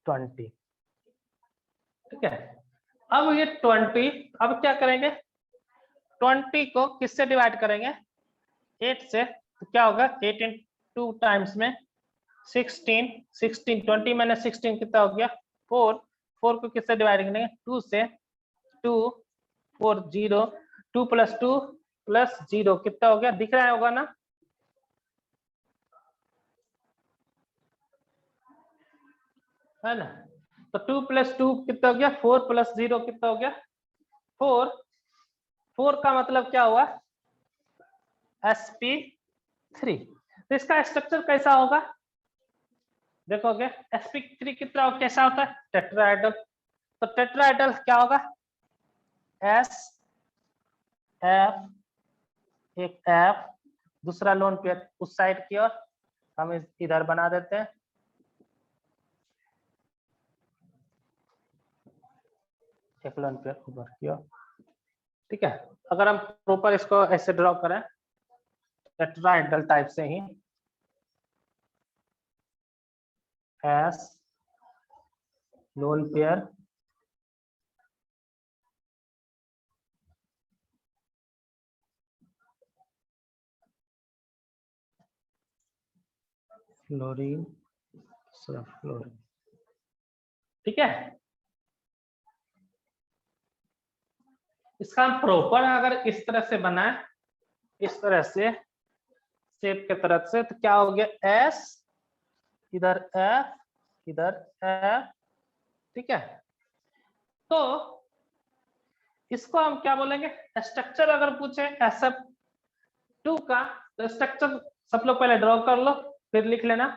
20, ठीक है। अब ये 20, अब क्या करेंगे 20 को किससे डिवाइड करेंगे 8 से, तो क्या होगा 8 × 2 टाइम्स में 16, 16 20 - 16 कितना हो गया 4, 4 को किससे डिवाइड करेंगे 2 से, 2 4 0, 2 + 2 + 0 कितना हो गया, दिख रहा होगा ना, है ना, तो 2 + 2 कितना हो गया 4 + 0 कितना हो गया 4, 4 का मतलब क्या हुआ sp3। तो इसका स्ट्रक्चर कैसा होगा देखोगे, sp3 कितना कैसा होता है टेट्राहेड्रल, तो टेट्राहेड्रल क्या होगा S F, एक F, दूसरा लोन पेयर उस साइड की ओर हम इधर बना देते हैं, एक लोन पेयर ऊपर की ओर, ठीक है। अगर हम प्रॉपर इसको ऐसे ड्रॉ करें टेट्राहेड्रल टाइप से ही, S lone pair fluorine fluorine, ठीक है। इसका हम प्रॉपर अगर इस तरह से बनाए, इस तरह से शेप के तरफ से, तो क्या हो गया S इधर F इधर F, ठीक है। तो इसको हम क्या बोलेंगे स्ट्रक्चर, अगर पूछे SF2 का तो स्ट्रक्चर सब लोग पहले ड्रॉ कर लो फिर लिख लेना।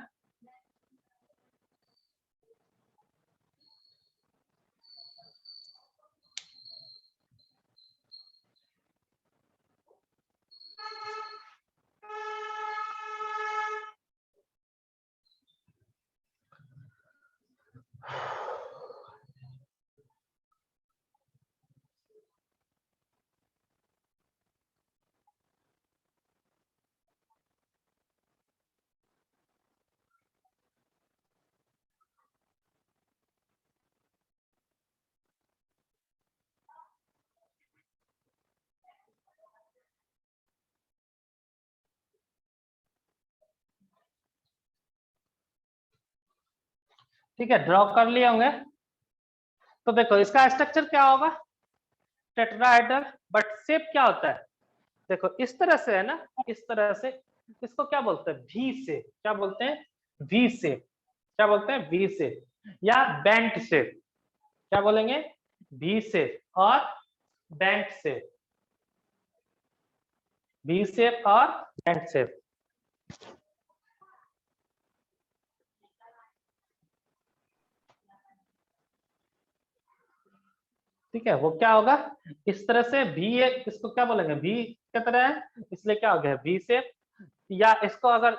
ठीक है, ड्रॉ कर लिए होंगे। तो देखो इसका स्ट्रक्चर क्या होगा टेट्राहेड्रल, बट शेप क्या होता है देखो इस तरह से है ना, इस तरह से, इसको क्या बोलते हैं वी शेप, क्या बोलते हैं वी शेप, क्या बोलते हैं वी शेप या बेंट शेप, क्या बोलेंगे वी शेप और बेंट शेप, वी शेप और बेंट शेप। ठीक है, वो क्या होगा इस तरह से भी, इसको क्या बोलेंगे भी की तरह है, इसलिए क्या हो गया भी से, या इसको अगर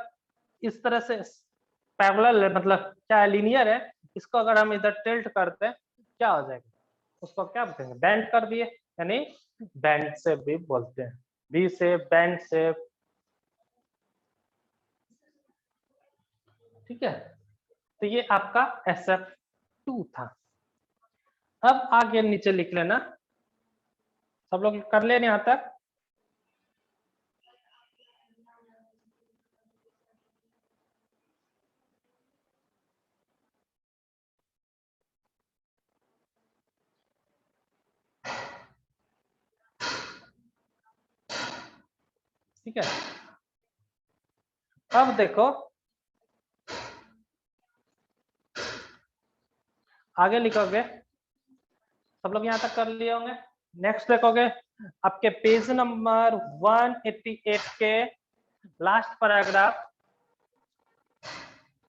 इस तरह से पैरेलल है, मतलब क्या है लीनियर है, इसको अगर हम इधर टिल्ट करते हैं क्या हो जाएगा, उसको क्या बोलेंगे बेंड कर दिए, यानी बेंड शेप भी बोलते हैं, बी शेप, बेंड शेप। ठीक है, तो ये आपका SF2 था। अब आगे नीचे लिख लेना, सब लोग कर लेने यहां तक। ठीक है, अब देखो आगे लिखोगे, सब लोग यहां तक कर लिए होंगे। नेक्स्ट देखोगे आपके पेज नंबर 188 के लास्ट पैराग्राफ।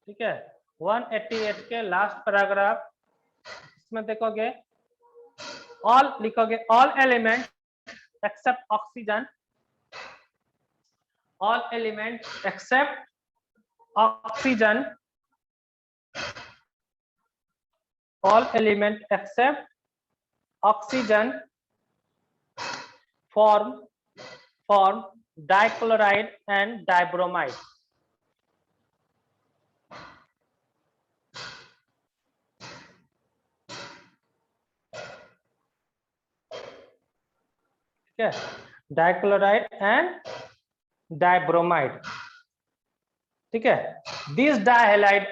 ठीक है, 188 के लास्ट पैराग्राफ, इसमें देखोगे ऑल लिखोगे, all element except oxygen, all element except oxygen, all element except oxygen form dichloride and dibromide. ठीक है, dichloride and dibromide. ठीक है, these dihalide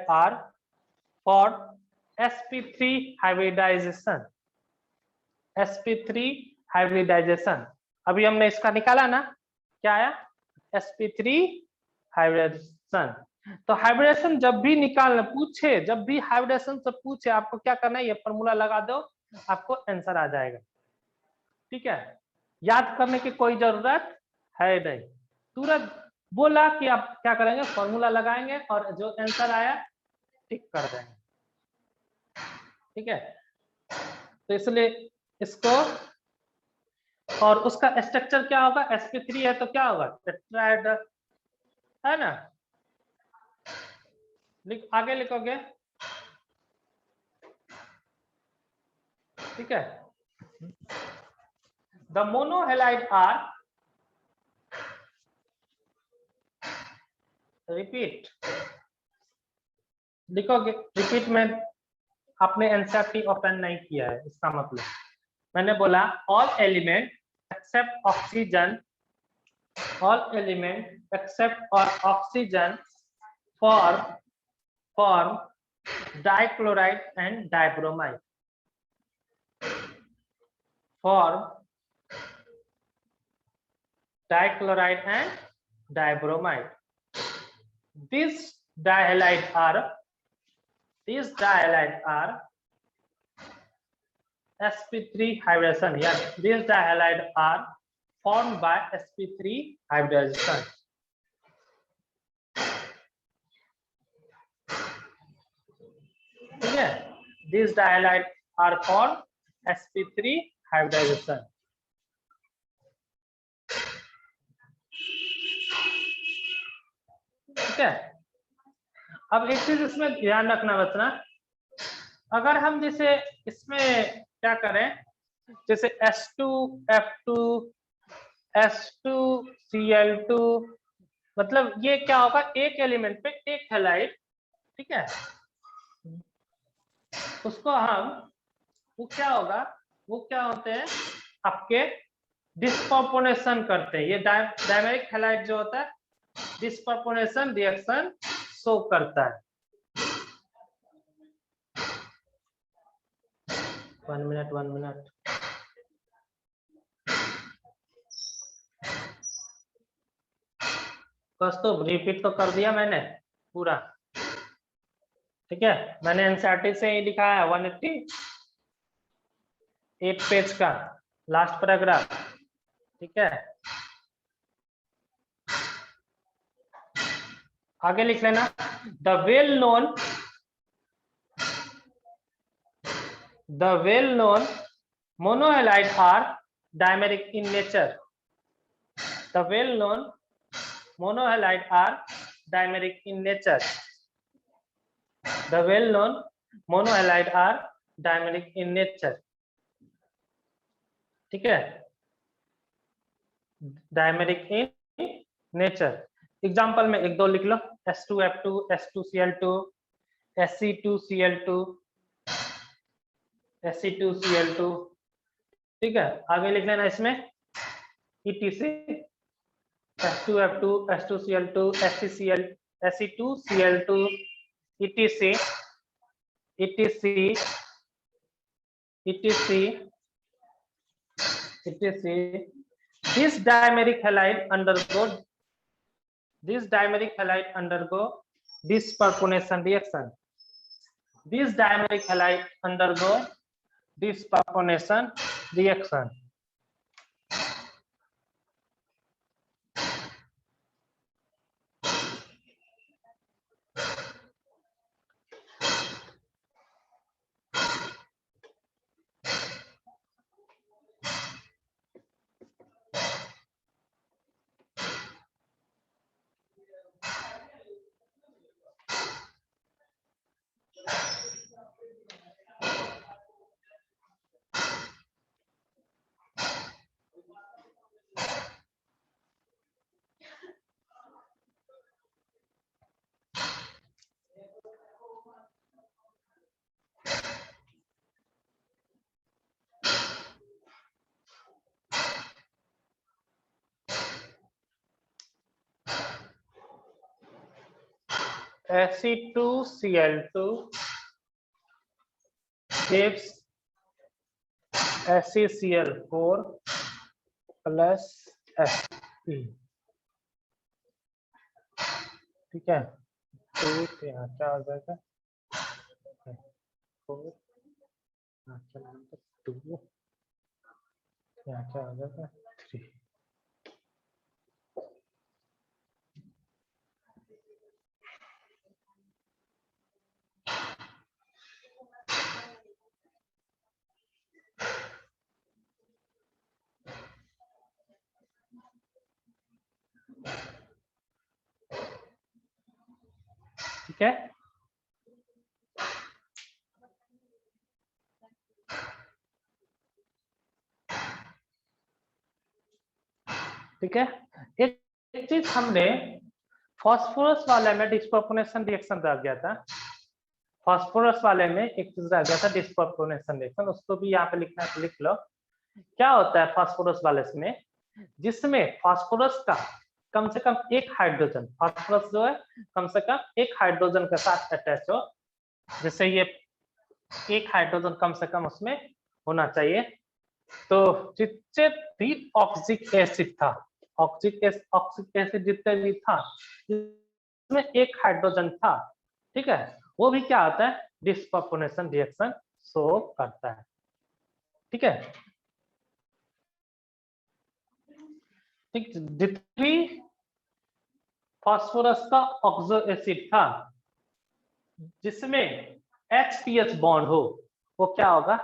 are for sp3 hybridization, sp3 hybridization। अभी हमने इसका निकाला ना, क्या आया sp3 हाइब्रिडेशन। तो हाइब्रिडेशन जब भी निकालना पूछे, जब भी हाइब्रिडेशन से पूछे, आपको क्या करना है, ये फॉर्मूला लगा दो, आपको आंसर आ जाएगा। ठीक है, याद करने की कोई जरूरत है नहीं, तुरंत बोला कि आप क्या करेंगे, फॉर्मूला लगाएंगे और जो आंसर आया टिक कर देंगे। ठीक है, तो इसलिए इसको, और उसका स्ट्रक्चर क्या होगा, sp3 है तो क्या होगा टेट्राहेड्रल, है ना। आगे लिखोगे। ठीक है, द मोनोहेलाइड आर, रिपीट लिखोगे, रिपीट में आपने एनसीईआरटी ओपन नहीं किया है, इसका मतलब मैंने बोला all element except oxygen, all element except और oxygen form dichloride and dibromide, form dichloride and dibromide. These dihalides are sp3 hybridization. Yeah, these dihalides are formed by sp3 hybridization. ठीक है, these dihalides are formed sp3 hybridization. ठीक है, अब एक चीज इसमें ध्यान रखना बचना, अगर हम जैसे इसमें क्या करें, जैसे S2F2 S2Cl2, मतलब ये क्या होगा, एक एलिमेंट पे एक हैलाइड। ठीक है, उसको हम, वो क्या होगा, वो क्या होते हैं आपके डिस्प्रोपोर्शनेशन करते हैं। ये डायमेरिक हैलाइड जो होता है डिस्प्रोपोर्शनेशन रिएक्शन शो करता है। 1 मिनट बस, तो रिपीट तो कर दिया मैंने पूरा। ठीक है, मैंने एनसीईआरटी से ही लिखा है 188 पेज का लास्ट पैराग्राफ। ठीक है, आगे लिख लेना, the well known monohalide are dimeric in nature. The well known monohalide are dimeric in nature. The well known monohalide are dimeric in nature. ठीक है, डायमेरिक इन नेचर। एग्जांपल में एक दो लिख लो, S2F2, S2Cl2, Sc2Cl2, Sc2Cl2। ठीक है, आगे लिख लेना इसमें ETC, S2F2, S2Cl2, ScCl, Sc2Cl2, ETC, ETC, ETC, ETC। This dimeric halide undergo disperponation reaction. This dimeric halide undergo disperponation reaction. Sc2Cl2 gives SeCl4 plus Fe। ठीक है, तो यहाँ क्या हो जाएगा, 4, यहाँ क्या हो जाएगा 2, यहाँ क्या हो जाएगा 3। ठीक है, ठीक है। एक चीज हमने फास्फोरस वाले में डिस्पर्पोनेशन रिएक्शन रह गया था, फास्फोरस वाले में एक चीज रह गया था डिस्पर्पोनेशन रिएक्शन, उसको भी यहाँ पे लिखना है तो लिख लो। क्या होता है फास्फोरस वाले में, जिसमें फास्फोरस का कम से कम एक हाइड्रोजन, फास्फोरस जो है कम से कम एक हाइड्रोजन के साथ अटैच हो, जैसे ये एक हाइड्रोजन कम से कम उसमें होना चाहिए। तो जितने भी ऑक्सिक एसिड था, ऑक्सिक एसिड जितने भी था जिसमें एक हाइड्रोजन था, ठीक है, वो भी क्या होता है डिस्पर्पोनेशन रिएक्शन शो करता है। ठीक है, ठीक, जितनी फास्फोरस का ऑक्सो एसिड था जिसमें H-PH बॉन्ड हो, वो क्या होगा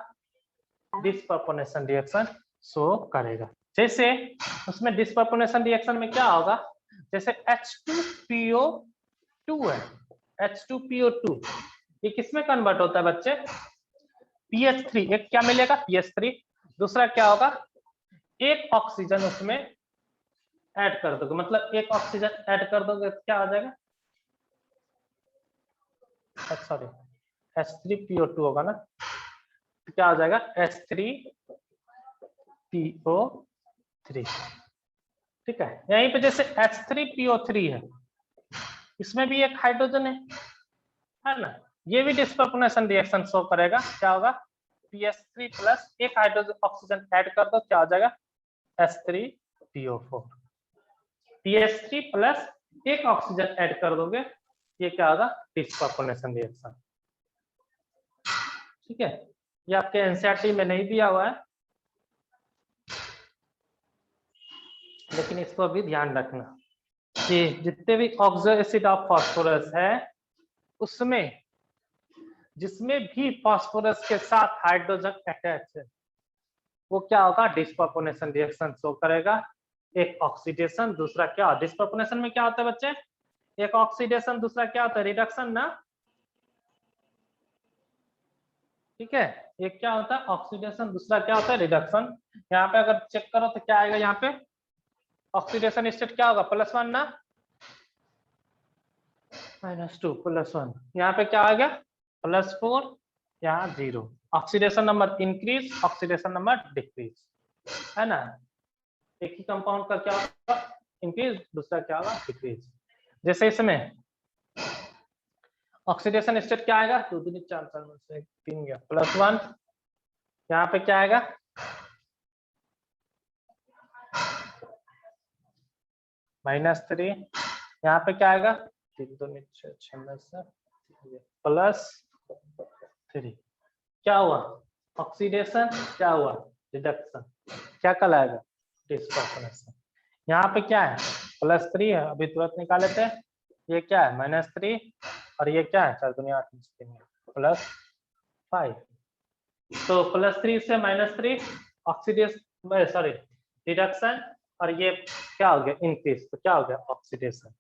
डिस्पर्पोनेशन रिएक्शन शो करेगा। जैसे उसमें डिस्पर्पोनेशन रिएक्शन में क्या होगा, जैसे H2PO2 है, H2PO2 ये किसमें कन्वर्ट होता है बच्चे, PH3। एक क्या मिलेगा PH3, दूसरा क्या होगा एक ऑक्सीजन उसमें ऐड कर दोगे, मतलब एक ऑक्सीजन ऐड कर दोगे क्या हो जाएगा, सॉरी H3PO2 होगा ना, तो क्या हो जाएगा H3PO3। ठीक है, यहीं पे जैसे H3PO3 है, इसमें भी एक हाइड्रोजन है ना, ये भी डिस्पर्पोनेशन रिएक्शन शो करेगा। क्या होगा PH3 प्लस एक हाइड्रोजन ऑक्सीजन ऐड कर दो, क्या हो जाएगा H3PO4। PH3 प्लस एक ऑक्सीजन ऐड कर दोगे, ये क्या होगा डिस्पर्पोनेशन रिएक्शन। ठीक है, ये आपके एनसीईआरटी में नहीं दिया हुआ है, लेकिन इसको भी ध्यान रखना। कि जितने भी ऑक्सो एसिड ऑफ फास्फोरस है उसमें जिसमें भी फास्फोरस के साथ हाइड्रोजन अटैच है वो क्या होगा, डिस्प्रोपोर्शनल रिएक्शन शो करेगा। एक ऑक्सीडेशन, दूसरा क्या, डिस्प्रोपोर्शनल में क्या होता है बच्चे, एक ऑक्सीडेशन, दूसरा क्या होता है, रिडक्शन ना, ठीक है। एक क्या होता है ऑक्सीडेशन, दूसरा क्या होता है रिडक्शन। यहाँ पे अगर चेक करो तो क्या आएगा, यहाँ पे ऑक्सीडेशन स्टेट क्या होगा, +1 ना, -2 +1, यहाँ पे क्या आ गया +4, यहाँ 0। Oxidation number increase, oxidation number decrease, है ना। एक ही कंपाउंड का क्या होगा इंक्रीज, दूसरा क्या होगा डिक्रीज। जैसे इसमें ऑक्सीडेशन स्टेट क्या आएगा, 2 3 4 4 से 3 गया +1, यहाँ पे क्या आएगा -3, यहाँ पे क्या आएगा 3 2 6 6 से +3। क्या हुआ ऑक्सीडेशन, क्या हुआ रिडक्शन, क्या कहलाएगा डिस्प्रोपोर्शनल। यहाँ पे क्या है +3 है, अभी तुरंत निकाले थे, ये क्या है -3 और ये क्या है 4 दूनी 8 +5। तो +3 से -3 ऑक्सीडेशन, सॉरी रिडक्शन, और ये क्या हो गया इंक्रीज, तो क्या हो गया ऑक्सीडेशन।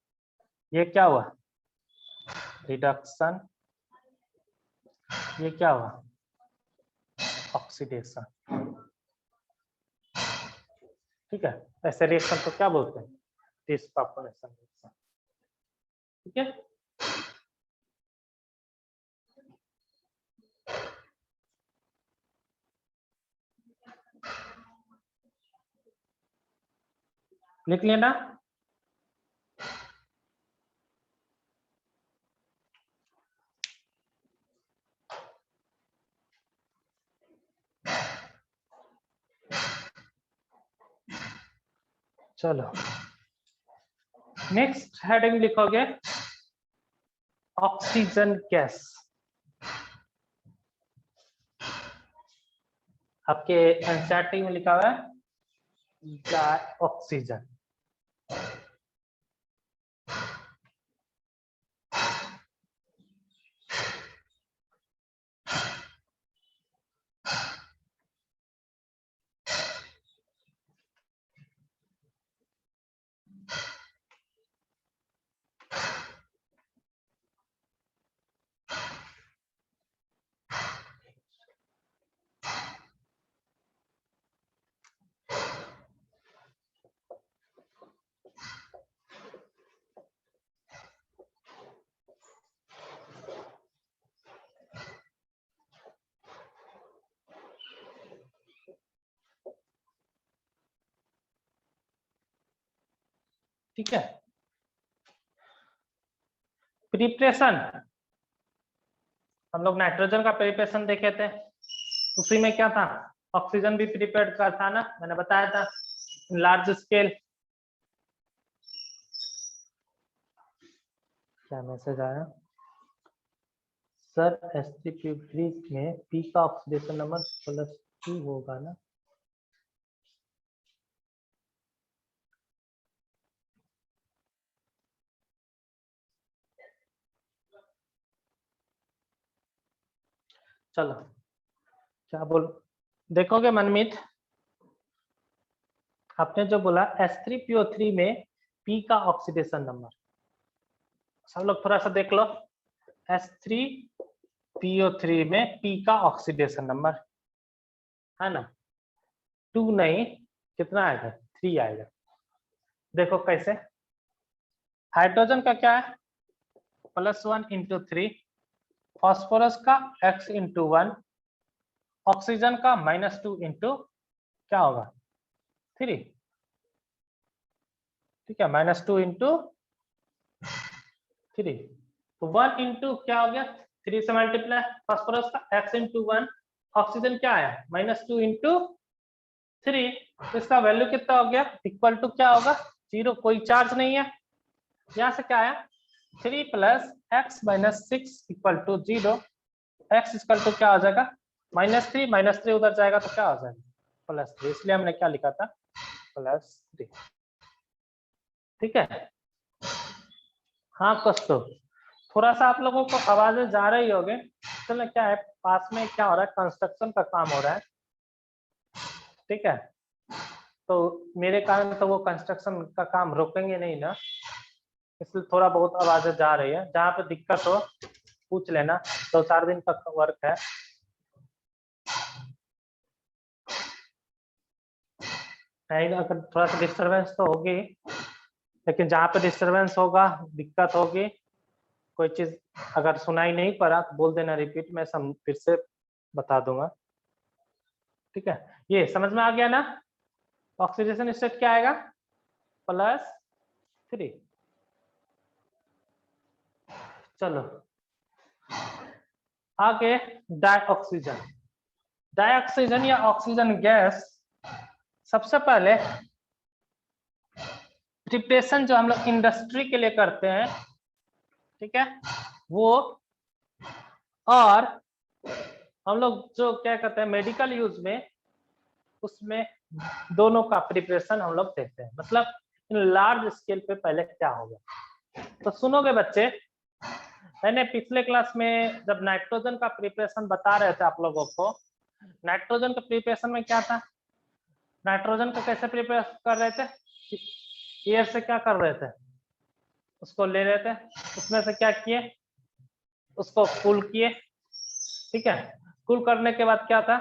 ये क्या हुआ रिडक्शन, ये क्या हुआ ऑक्सीडेशन, ठीक है। ऐसे रिएक्शन को क्या बोलते हैं, डिस्प्रोपोर्शनल रिएक्शन, ठीक है। लिख लिया ना, चलो नेक्स्ट हेडिंग लिखोगे ऑक्सीजन गैस। आपके एनसीईआरटी में लिखा हुआ है ऑक्सीजन। ठीक है, प्रिपरेशन हम लोग नाइट्रोजन का प्रिपरेशन देखे थे, उसी में क्या था ऑक्सीजन भी प्रिपेयर का था ना, मैंने बताया था लार्ज स्केल। क्या मैसेज आया सर, sp3 में P का ऑक्सीडेशन नंबर +2 होगा ना। चलो क्या बोल देखोगे मनमीत, आपने जो बोला H3PO3 में P का ऑक्सीडेशन नंबर, सब लोग थोड़ा सा देख लो। H3PO3 में P का ऑक्सीडेशन नंबर है ना, 2 नहीं, कितना आएगा 3 आएगा। देखो कैसे, हाइड्रोजन का क्या है +1 × 3, फास्फोरस का x × 1, ऑक्सीजन का -2 × क्या होगा 3, ठीक है, -2 × 3, तो 1 × क्या हो गया 3 से मल्टीप्लाई, फास्फोरस का x × 1, ऑक्सीजन क्या है -2 × 3, तो इसका वैल्यू कितना हो गया इक्वल टू क्या होगा 0, कोई चार्ज नहीं है। यहाँ से क्या आया 3 + x - 6 = 0, x = क्या हो जाएगा -3, -3 उधर जाएगा तो क्या हो जाएगा +3, इसलिए हमने क्या लिखा था +3, ठीक है। हाँ कस्तो, थोड़ा सा आप लोगों को आवाजें जा रही होगी। चलो क्या है, पास में क्या हो रहा है, कंस्ट्रक्शन का काम हो रहा है, ठीक है। तो मेरे कारण तो वो कंस्ट्रक्शन का काम रोकेंगे नहीं ना, इसलिए थोड़ा बहुत आवाजें जा रही है। जहाँ पे दिक्कत हो पूछ लेना, 2-4 दिन का वर्क है। नहीं, अगर थोड़ा सा डिस्टरबेंस तो होगी, लेकिन जहाँ पे डिस्टरबेंस होगा, दिक्कत होगी, कोई चीज अगर सुनाई नहीं पड़ा तो बोल देना रिपीट, मैं फिर से बता दूंगा, ठीक है। ये समझ में आ गया ना? ऑक्सीडेशन स्टेट क्या आएगा, +3। चलो आगे, डाइऑक्सीजन। डाइऑक्सीजन या ऑक्सीजन गैस, सबसे पहले प्रिपरेशन जो हम लोग इंडस्ट्री के लिए करते हैं, ठीक है, वो, और हम लोग जो क्या कहते हैं मेडिकल यूज में, उसमें दोनों का प्रिपरेशन हम लोग देखते हैं। मतलब इन लार्ज स्केल पे पहले क्या होगा, तो सुनोगे बच्चे, मैंने पिछले क्लास में जब नाइट्रोजन का प्रिपरेशन बता रहे थे आप लोगों को, नाइट्रोजन का प्रिपरेशन में क्या था, नाइट्रोजन को कैसे प्रिपेयर कर रहे थे, एयर से क्या कर रहे थे, उसको ले रहे थे, उसमें से क्या किए, उसको कूल किए, ठीक है। कूल करने के बाद क्या था,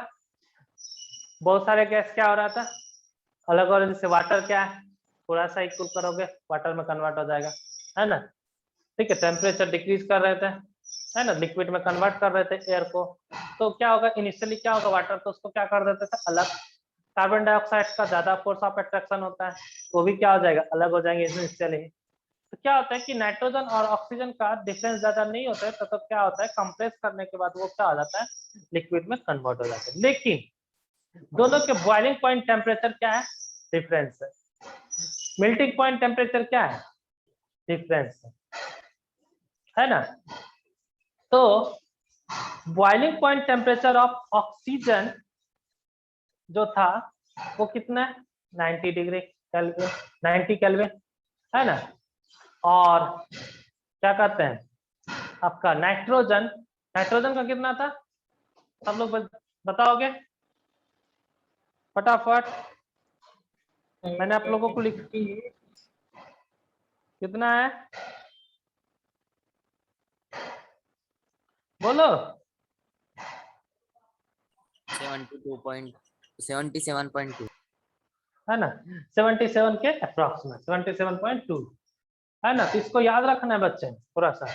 बहुत सारे गैस क्या हो रहा था, अलग अलग, जैसे वाटर क्या है, थोड़ा सा ही कूल करोगे वाटर में कन्वर्ट हो जाएगा, है ना, ठीक है। टेम्परेचर डिक्रीज कर रहे थे, है ना, लिक्विड में कन्वर्ट कर रहे थे एयर को, तो क्या होगा, इनिशियली क्या होगा, वाटर तो उसको क्या कर देते थे अलग, कार्बन डाइऑक्साइड का ज्यादा फोर्स ऑफ अट्रैक्शन होता है, वो भी क्या हो जाएगा, अलग हो जाएंगे इनिशियली। तो क्या होता है कि नाइट्रोजन और ऑक्सीजन का डिफरेंस ज्यादा नहीं होता है, तो क्या होता है, कंप्रेस करने के बाद वो क्या हो जाता है, लिक्विड में कन्वर्ट हो जाता है। लेकिन दोनों के बॉइलिंग पॉइंट टेम्परेचर क्या है, डिफरेंस है। मेल्टिंग पॉइंट टेम्परेचर क्या है, डिफरेंस है ना। तो boiling point temperature of oxygen जो था वो कितना है, 90 डिग्री केल्विन, 90 केल्विन, है ना। और क्या कहते हैं आपका नाइट्रोजन, नाइट्रोजन का कितना था, सब लोग बताओगे फटाफट, मैंने आप लोगों को लिख, कितना है बोलो, 77.2 है ना, 77 के अप्रोक्सीमेट, 77.2, है ना। तो इसको याद रखना है बच्चे थोड़ा सा,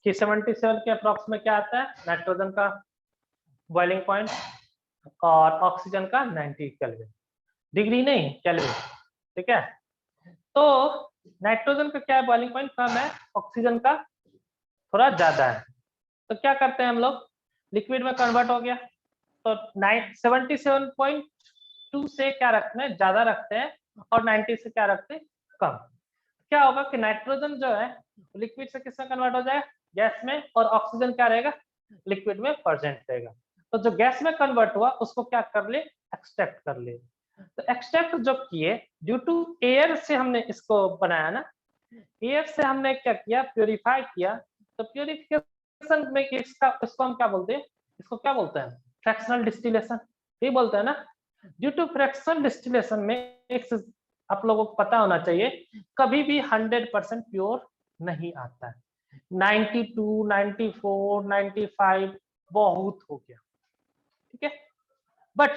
कि 77 के अप्रोक्सीमेट क्या आता है, नाइट्रोजन का बॉइलिंग पॉइंट, और ऑक्सीजन का 90 केल्विन, डिग्री नहीं केल्विन, ठीक है। तो नाइट्रोजन का क्या है, बॉइलिंग पॉइंट कम है, ऑक्सीजन का थोड़ा ज्यादा है। तो क्या करते हैं हम लोग, लिक्विड में कन्वर्ट हो गया, तो 77.2 से क्या रखते हैं, ज्यादा रखते हैं, और 90 से क्या रखते हैं, कम। क्या होगा कि नाइट्रोजन जो है लिक्विड से किसमें कन्वर्ट हो जाएगा, गैस में, और ऑक्सीजन क्या रहेगा, लिक्विड में प्रेजेंट रहेगा। तो जो गैस में कन्वर्ट हुआ उसको क्या कर ले, एक्सट्रैक्ट कर ले। तो एक्सट्रैक्ट जो किए, ड्यू टू एयर से हमने इसको बनाया ना, एयर से हमने क्या किया, प्योरीफाई किया। तो प्योरिफिकेशन में इसको हम क्या बोलते हैं, इसको क्या बोलते हैं, फ्रैक्शनल डिस्टिलेशन, ये बोलते हैं ना। ड्यू टू फ्रैक्शनल डिस्टिलेशन में एक आप लोगों को पता होना चाहिए, कभी भी 100% प्योर नहीं आता है, 92, 94, 95 बहुत हो गया, ठीक है। बट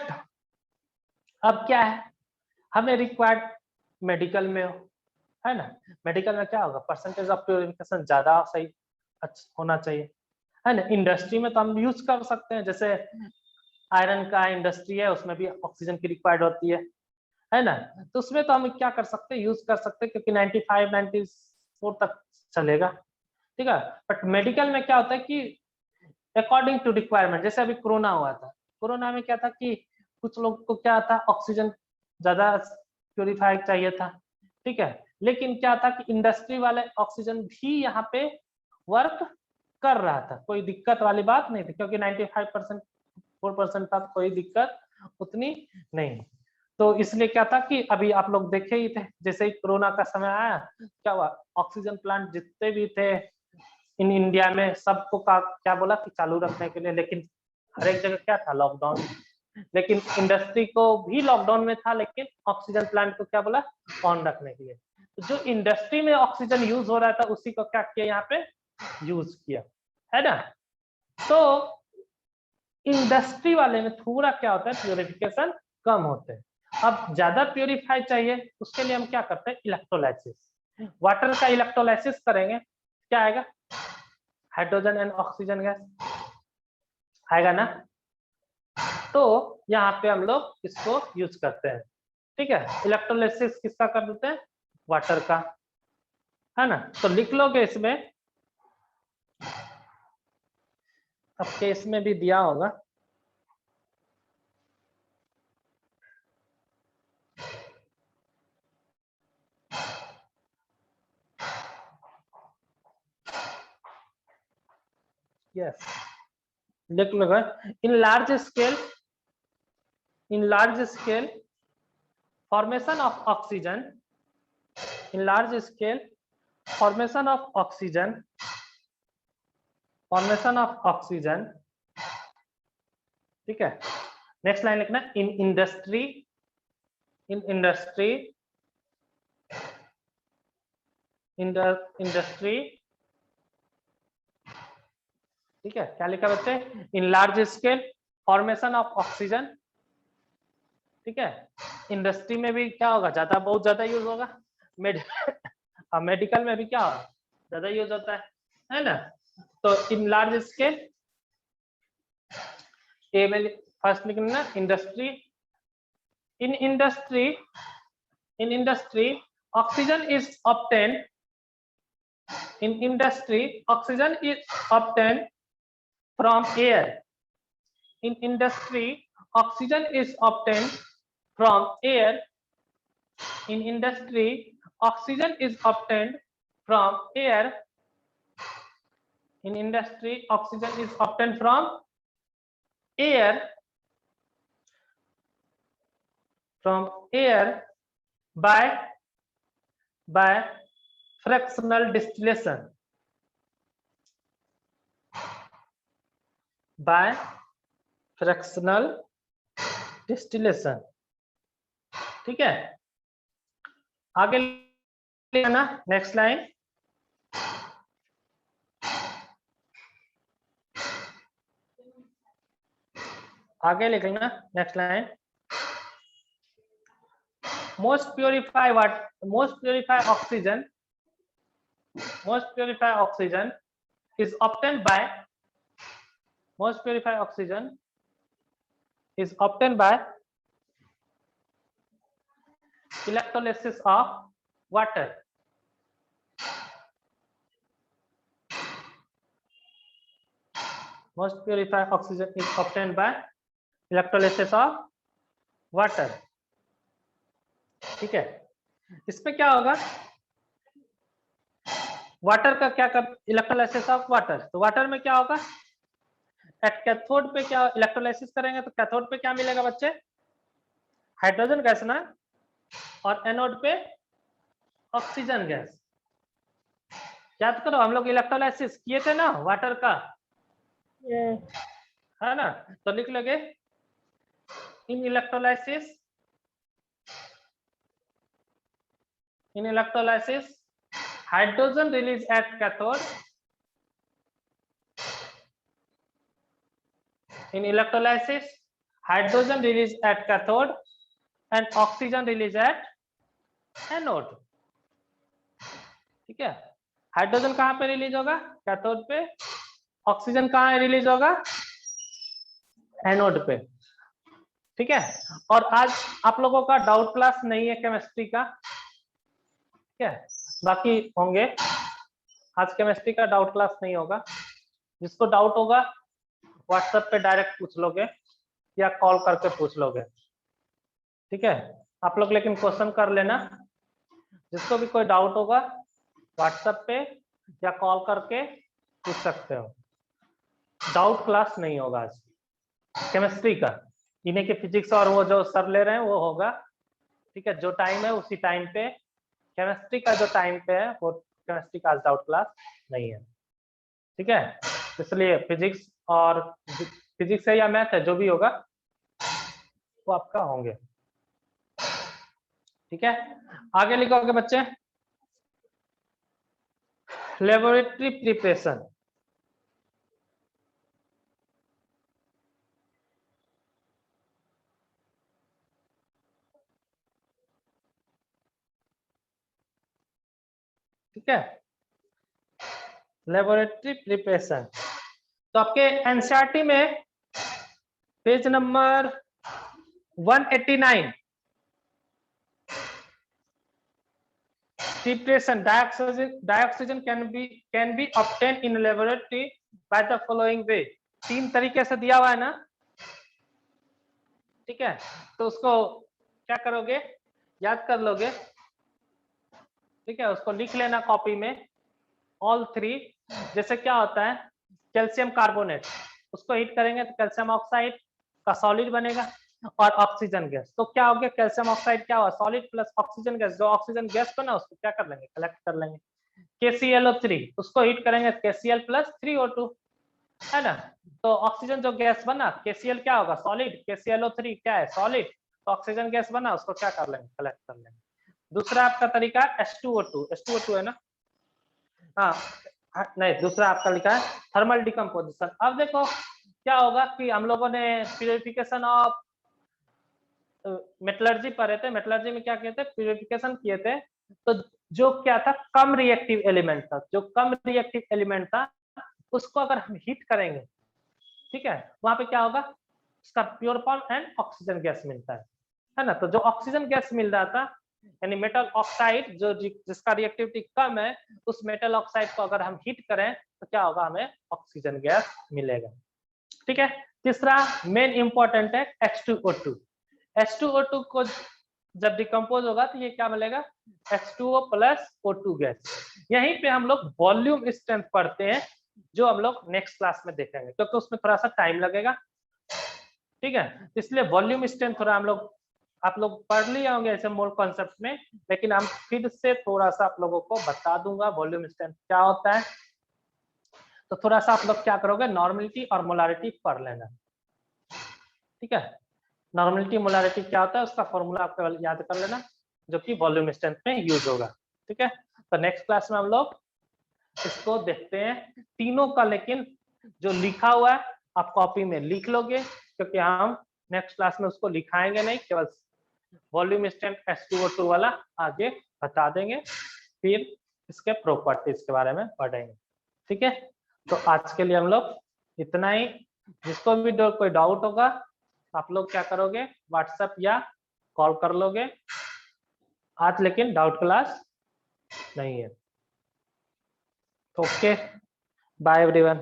अब क्या है, हमें रिक्वायर्ड मेडिकल में है ना, मेडिकल में क्या होगा, परसेंटेज ऑफ प्योरिफिकेशन ज्यादा सही अच्छा होना चाहिए, है ना। इंडस्ट्री में तो हम यूज कर सकते हैं, जैसे आयरन का इंडस्ट्री है, उसमें भी ऑक्सीजन की रिक्वायर्ड होती है ना। तो उसमें तो हम क्या कर सकते हैं, यूज कर सकते हैं, क्योंकि 95, 94 तक चलेगा, ठीक है। बट मेडिकल में क्या होता है कि अकॉर्डिंग टू रिक्वायरमेंट, जैसे अभी कोरोना हुआ था, कोरोना में क्या था कि कुछ लोग को क्या था, ऑक्सीजन ज्यादा प्योरीफाई चाहिए था, ठीक है। लेकिन क्या था कि इंडस्ट्री वाले ऑक्सीजन भी यहाँ पे वर्क कर रहा था, कोई दिक्कत वाली बात नहीं थी, क्योंकि 95% 4% था, तो कोई दिक्कत उतनी नहीं। तो इसलिए क्या था कि अभी आप लोग देखे ही थे, जैसे ही कोरोना का समय आया क्या हुआ, ऑक्सीजन प्लांट जितने भी थे इन इंडिया में सबको क्या बोला कि चालू रखने के लिए, लेकिन हर एक जगह क्या था, लॉकडाउन। लेकिन इंडस्ट्री को भी लॉकडाउन में था, लेकिन ऑक्सीजन प्लांट को क्या बोला, ऑन रखने के लिए। तो जो इंडस्ट्री में ऑक्सीजन यूज हो रहा था उसी को क्या किया, यहाँ पे यूज किया, है ना। तो इंडस्ट्री वाले में थोड़ा क्या होता है, प्योरिफिकेशन कम होते हैं। अब ज्यादा प्योरीफाई चाहिए उसके लिए हम क्या करते हैं, इलेक्ट्रोलाइसिस। वाटर का इलेक्ट्रोलाइसिस करेंगे, क्या आएगा, हाइड्रोजन एंड ऑक्सीजन गैस आएगा ना। तो यहाँ पे हम लोग इसको यूज करते हैं, ठीक है। इलेक्ट्रोलाइसिस किसका कर देते हैं, वाटर का, है ना। तो लिख लोगे इसमें, अब केस में भी दिया होगा, yes, लिख लो। In large scale formation of oxygen, in large scale formation of oxygen, ठीक है। नेक्स्ट लाइन लिखना, इन इंडस्ट्री, ठीक है। क्या लिखा बच्चे, इन large scale formation of oxygen, ठीक है। इंडस्ट्री में भी क्या होगा, बहुत ज्यादा यूज होगा। मेडिकल में भी क्या होगा, ज्यादा यूज होता है ना। तो इन लार्ज स्केल, ए में फर्स्ट लिखना industry. In industry oxygen is obtained, from air. In industry, oxygen is obtained from air. In industry, oxygen is obtained from air. In industry, oxygen is obtained from air. By fractional distillation. By fractional distillation, ठीक है। आगे लिखना, next line, आगे लिखना next line. most purify oxygen is obtained by electrolysis of water. Most purified oxygen is obtained by electrolysis of water, ठीक है। इसमें क्या होगा, वाटर का क्या कर, इलेक्ट्रोलाइसिस ऑफ वाटर। तो वाटर में क्या होगा, एट कैथोड पे क्या इलेक्ट्रोलाइसिस करेंगे, तो कैथोड पे क्या मिलेगा बच्चे, हाइड्रोजन गैस ना, और एनोड पे ऑक्सीजन गैस। याद करो हम लोग इलेक्ट्रोलाइसिस किए थे ना वाटर का, है ना। तो लिख लोगे, in electrolysis hydrogen release at cathode, in electrolysis hydrogen release at cathode and oxygen release at anode, ठीक है। हाइड्रोजन कहां पे रिलीज होगा, कैथोड पे। ऑक्सीजन कहां रिलीज होगा, एनोड पे, ठीक है। और आज आप लोगों का डाउट क्लास नहीं है केमिस्ट्री का, ठीक है। बाकी होंगे, आज केमिस्ट्री का डाउट क्लास नहीं होगा। जिसको डाउट होगा व्हाट्सएप पे डायरेक्ट पूछ लोगे या कॉल करके पूछ लोगे, ठीक है। आप लोग लेकिन क्वेश्चन कर लेना, जिसको भी कोई डाउट होगा व्हाट्सएप पे या कॉल करके पूछ सकते हो। डाउट क्लास नहीं होगा आज केमिस्ट्री का, इन्हीं के फिजिक्स और वो जो सर ले रहे हैं वो होगा, ठीक है। जो टाइम है उसी टाइम पे, केमिस्ट्री का जो टाइम पे है वो केमिस्ट्री का आज डाउट क्लास नहीं है, ठीक है। इसलिए फिजिक्स और फिजिक्स है या मैथ है जो भी होगा वो आपका होंगे, ठीक है। आगे लिखोगे बच्चे, लेबोरेटरी प्रिपरेशन। ठीक है, लेबोरेटरी प्रिपरेशन। तो आपके एनसीईआरटी में page number 189, preparation dioxygen can be obtained in laboratory by the following way। 3 तरीके से दिया हुआ है ना, ठीक है। तो उसको क्या करोगे, याद कर लोगे, ठीक है। उसको लिख लेना कॉपी में, ऑल 3। जैसे क्या होता है, कैल्शियम कार्बोनेट, उसको हीट करेंगे तो कैल्शियम ऑक्साइड का सॉलिड बनेगा और ऑक्सीजन गैस। तो क्या हो गया, कैल्शियम ऑक्साइड क्या हुआ, सॉलिड प्लस ऑक्सीजन गैस। जो ऑक्सीजन गैस बना उसको क्या कर लेंगे, कलेक्ट कर लेंगे। KClO3 उसको हीट करेंगे KCl प्लस 3O2, है ना। तो ऑक्सीजन जो गैस बना, KCl क्या होगा, सॉलिड, KClO3 क्या है, सॉलिड। तो ऑक्सीजन गैस बना, उसको क्या कर लेंगे, कलेक्ट कर लेंगे। दूसरा आपका तरीका H2O2 है ना, हाँ नहीं, दूसरा आपका लिखा है थर्मल डिकम्पोजिशन। अब देखो क्या होगा कि हम लोगों ने प्यूरिफिकेशन ऑफ मेटलर्जी पढ़े थे, मेटलर्जी में क्या कहते हैं, प्यूरिफिकेशन किए थे। तो जो क्या था, कम रिएक्टिव एलिमेंट था, जो कम रिएक्टिव एलिमेंट था उसको अगर हम हीट करेंगे, ठीक है, वहां पे क्या होगा, उसका pure form and oxygen gas मिलता है ना। तो जो ऑक्सीजन गैस मिल रहा था, यानी मेटल ऑक्साइड जो जिसका रिएक्टिविटी कम है, उस मेटल ऑक्साइड को अगर हम हीट करें तो क्या होगा, हमें ऑक्सीजन गैस मिलेगा, ठीक है। तीसरा मेन इंपॉर्टेंट है H2O2। H2O2 को जब डिकम्पोज होगा तो ये क्या मिलेगा, H2O प्लस O2 गैस। यहीं पे हम लोग वॉल्यूम स्ट्रेंथ पढ़ते हैं, जो हम लोग नेक्स्ट क्लास में देखेंगे, क्योंकि उसमें थोड़ा सा टाइम लगेगा, ठीक है। इसलिए वॉल्यूम स्ट्रेंथ थोड़ा हम लोग, आप लोग पढ़ लिए होंगे ऐसे मोल कॉन्सेप्ट में, लेकिन हम फिर से थोड़ा सा आप लोगों को बता दूंगा वॉल्यूम स्ट्रेंथ क्या होता है। तो थोड़ा सा आप लोग क्या करोगे, नॉर्मलिटी और मोलारिटी पढ़ लेना, ठीक है। नॉर्मलिटी मोलारिटी क्या होता है, उसका फॉर्मूला आपको याद कर लेना, जो कि वॉल्यूम स्ट्रेंथ में यूज होगा, ठीक है। तो नेक्स्ट क्लास में हम लोग इसको देखते हैं तीनों का, लेकिन जो लिखा हुआ है आप कॉपी में लिख लोगे, क्योंकि हम नेक्स्ट क्लास में उसको लिखाएंगे नहीं, केवल वॉल्यूम स्ट्रेंथ H2O2 वाला आगे बता देंगे, फिर इसके प्रॉपर्टीज के बारे में पढ़ेंगे, ठीक है। तो आज के लिए हम लोग इतना ही। जिसको भी कोई डाउट होगा आप लोग क्या करोगे, व्हाट्सएप या कॉल कर लोगे। आज लेकिन डाउट क्लास नहीं है। Okay, bye everyone.